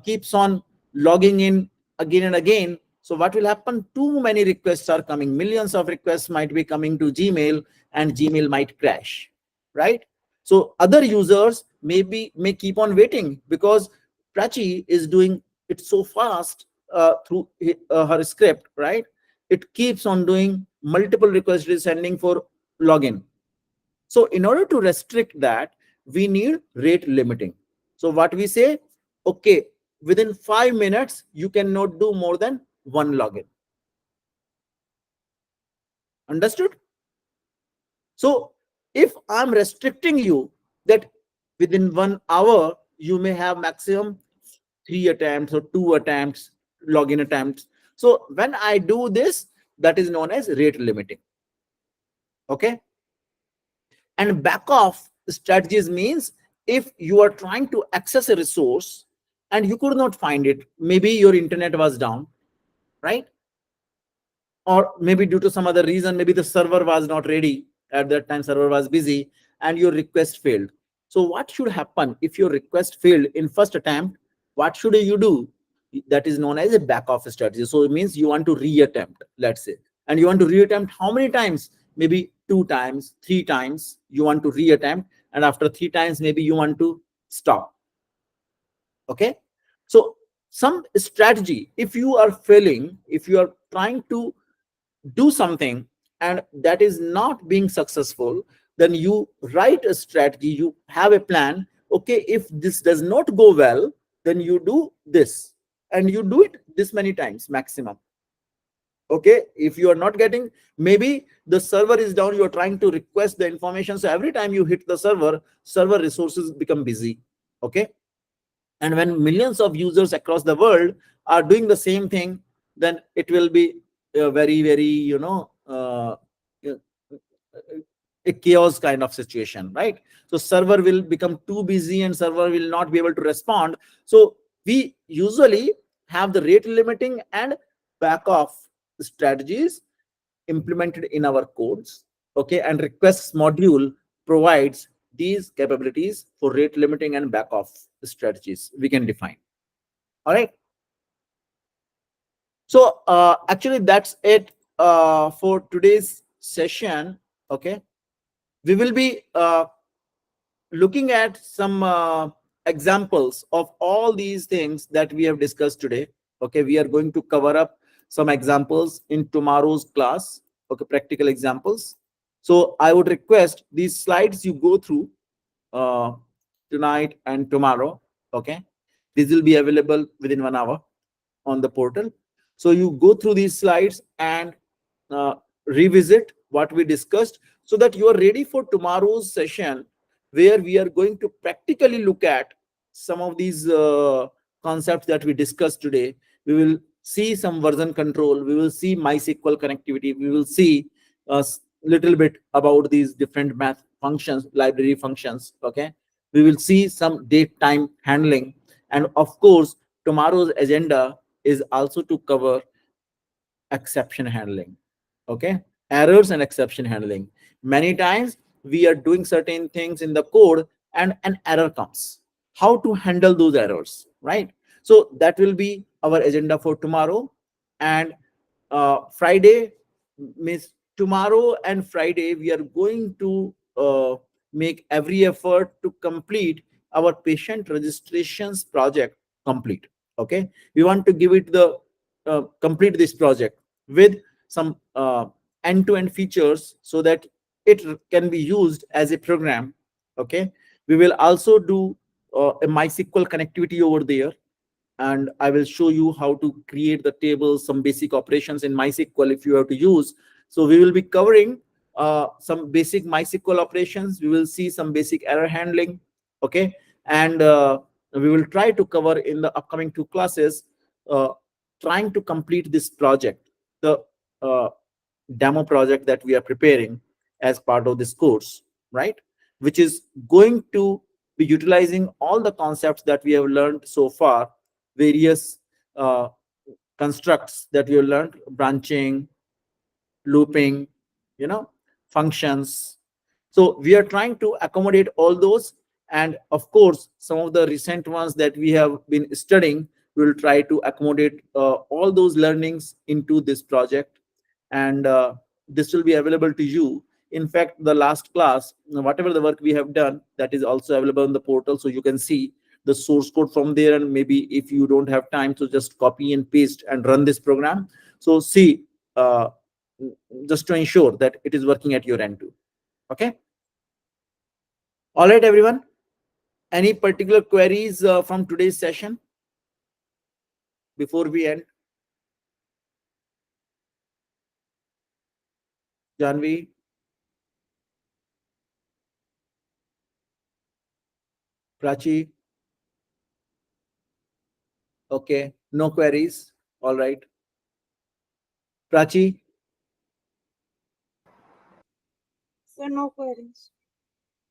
keeps on logging in again and again. So what will happen? Too many requests are coming. Millions of requests might be coming to Gmail, and Gmail might crash, right? So other users may keep on waiting because Prachi is doing it so fast through her script, right? It keeps on doing multiple requests sending for login. So in order to restrict that, we need rate limiting. So what we say, okay, within 5 minutes, you cannot do more than one login. Understood? So if I'm restricting you that within 1 hour, you may have maximum 3 attempts or 2 attempts, login attempts. So when I do this, that is known as rate limiting. Okay. And backoff strategies means if you are trying to access a resource and you could not find it, maybe your internet was down, right? Or maybe due to some other reason, maybe the server was not ready at that time, server was busy, and your request failed. So what should happen if your request failed in first attempt? What should you do? That is known as a backoff strategy. So it means you want to reattempt, let's say, and you want to reattempt how many times? Maybe 2 times, 3 times you want to reattempt, and after 3 times maybe you want to stop. Okay. So some strategy, if you are failing, if you are trying to do something and that is not being successful, then you write a strategy, you have a plan. Okay, if this does not go well, then you do this. and you do it this many times maximum. Okay, if you are not getting, maybe the server is down, you are trying to request the information, so every time you hit the server resources become busy. Okay, and when millions of users across the world are doing the same thing, then it will be a very a chaos kind of situation, right? So server will become too busy and server will not be able to respond. So we usually have the rate limiting and back off strategies implemented in our codes. Okay, and requests module provides these capabilities for rate limiting and back off strategies we can define. All right, so actually that's it for today's session. Okay, we will be looking at some examples of all these things that we have discussed today. Okay, we are going to cover up some examples in tomorrow's class. Okay, practical examples. So I would request these slides you go through uh, tonight and tomorrow. Okay, this will be available within 1 hour on the portal. So you go through these slides and uh, revisit what we discussed, so that you are ready for tomorrow's session, where we are going to practically look at some of these concepts that we discussed today. We will see some version control, we will see MySQL connectivity, we will see a little bit about these different math functions, library functions. Okay, we will see some date time handling, and of course tomorrow's agenda is also to cover exception handling. Okay, errors and exception handling. Many times we are doing certain things in the code and an error comes, how to handle those errors, right? So that will be our agenda for tomorrow. And Friday, means tomorrow and Friday, we are going to make every effort to complete our patient registrations project complete. Okay, we want to give it the complete this project with some end-to-end features, so that it can be used as a program. Okay, we will also do a MySQL connectivity over there, and I will show you how to create the tables, some basic operations in MySQL if you have to use. So we will be covering some basic MySQL operations. We will see some basic error handling. Okay, and we will try to cover in the upcoming 2 classes, uh, trying to complete this project, the uh, demo project that we are preparing as part of this course, right? Which is going to be utilizing all the concepts that we have learned so far, various uh, constructs that we have learned, branching, looping, functions. So we are trying to accommodate all those. And of course, some of the recent ones that we have been studying, we will try to accommodate all those learnings into this project. And this will be available to you. In fact, the last class, whatever the work we have done, that is also available on the portal. So you can see the source code from there. And maybe if you don't have time, so just copy and paste and run this program. So see, uh, just to ensure that it is working at your end too. Okay. All right, everyone. Any particular queries from today's session before we end? Janvi, Prachi? Okay, no queries. All right. Prachi? So no queries.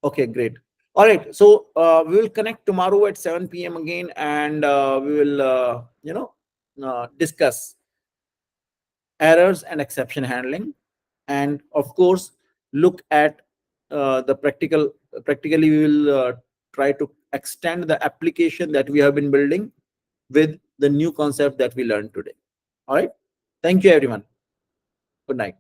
Okay, great. All right. So we will connect tomorrow at 7 p.m. again, and we will, discuss errors and exception handling, and of course look at the practically we will try to extend the application that we have been building with the new concept that we learned today. All right, thank you everyone. Good night.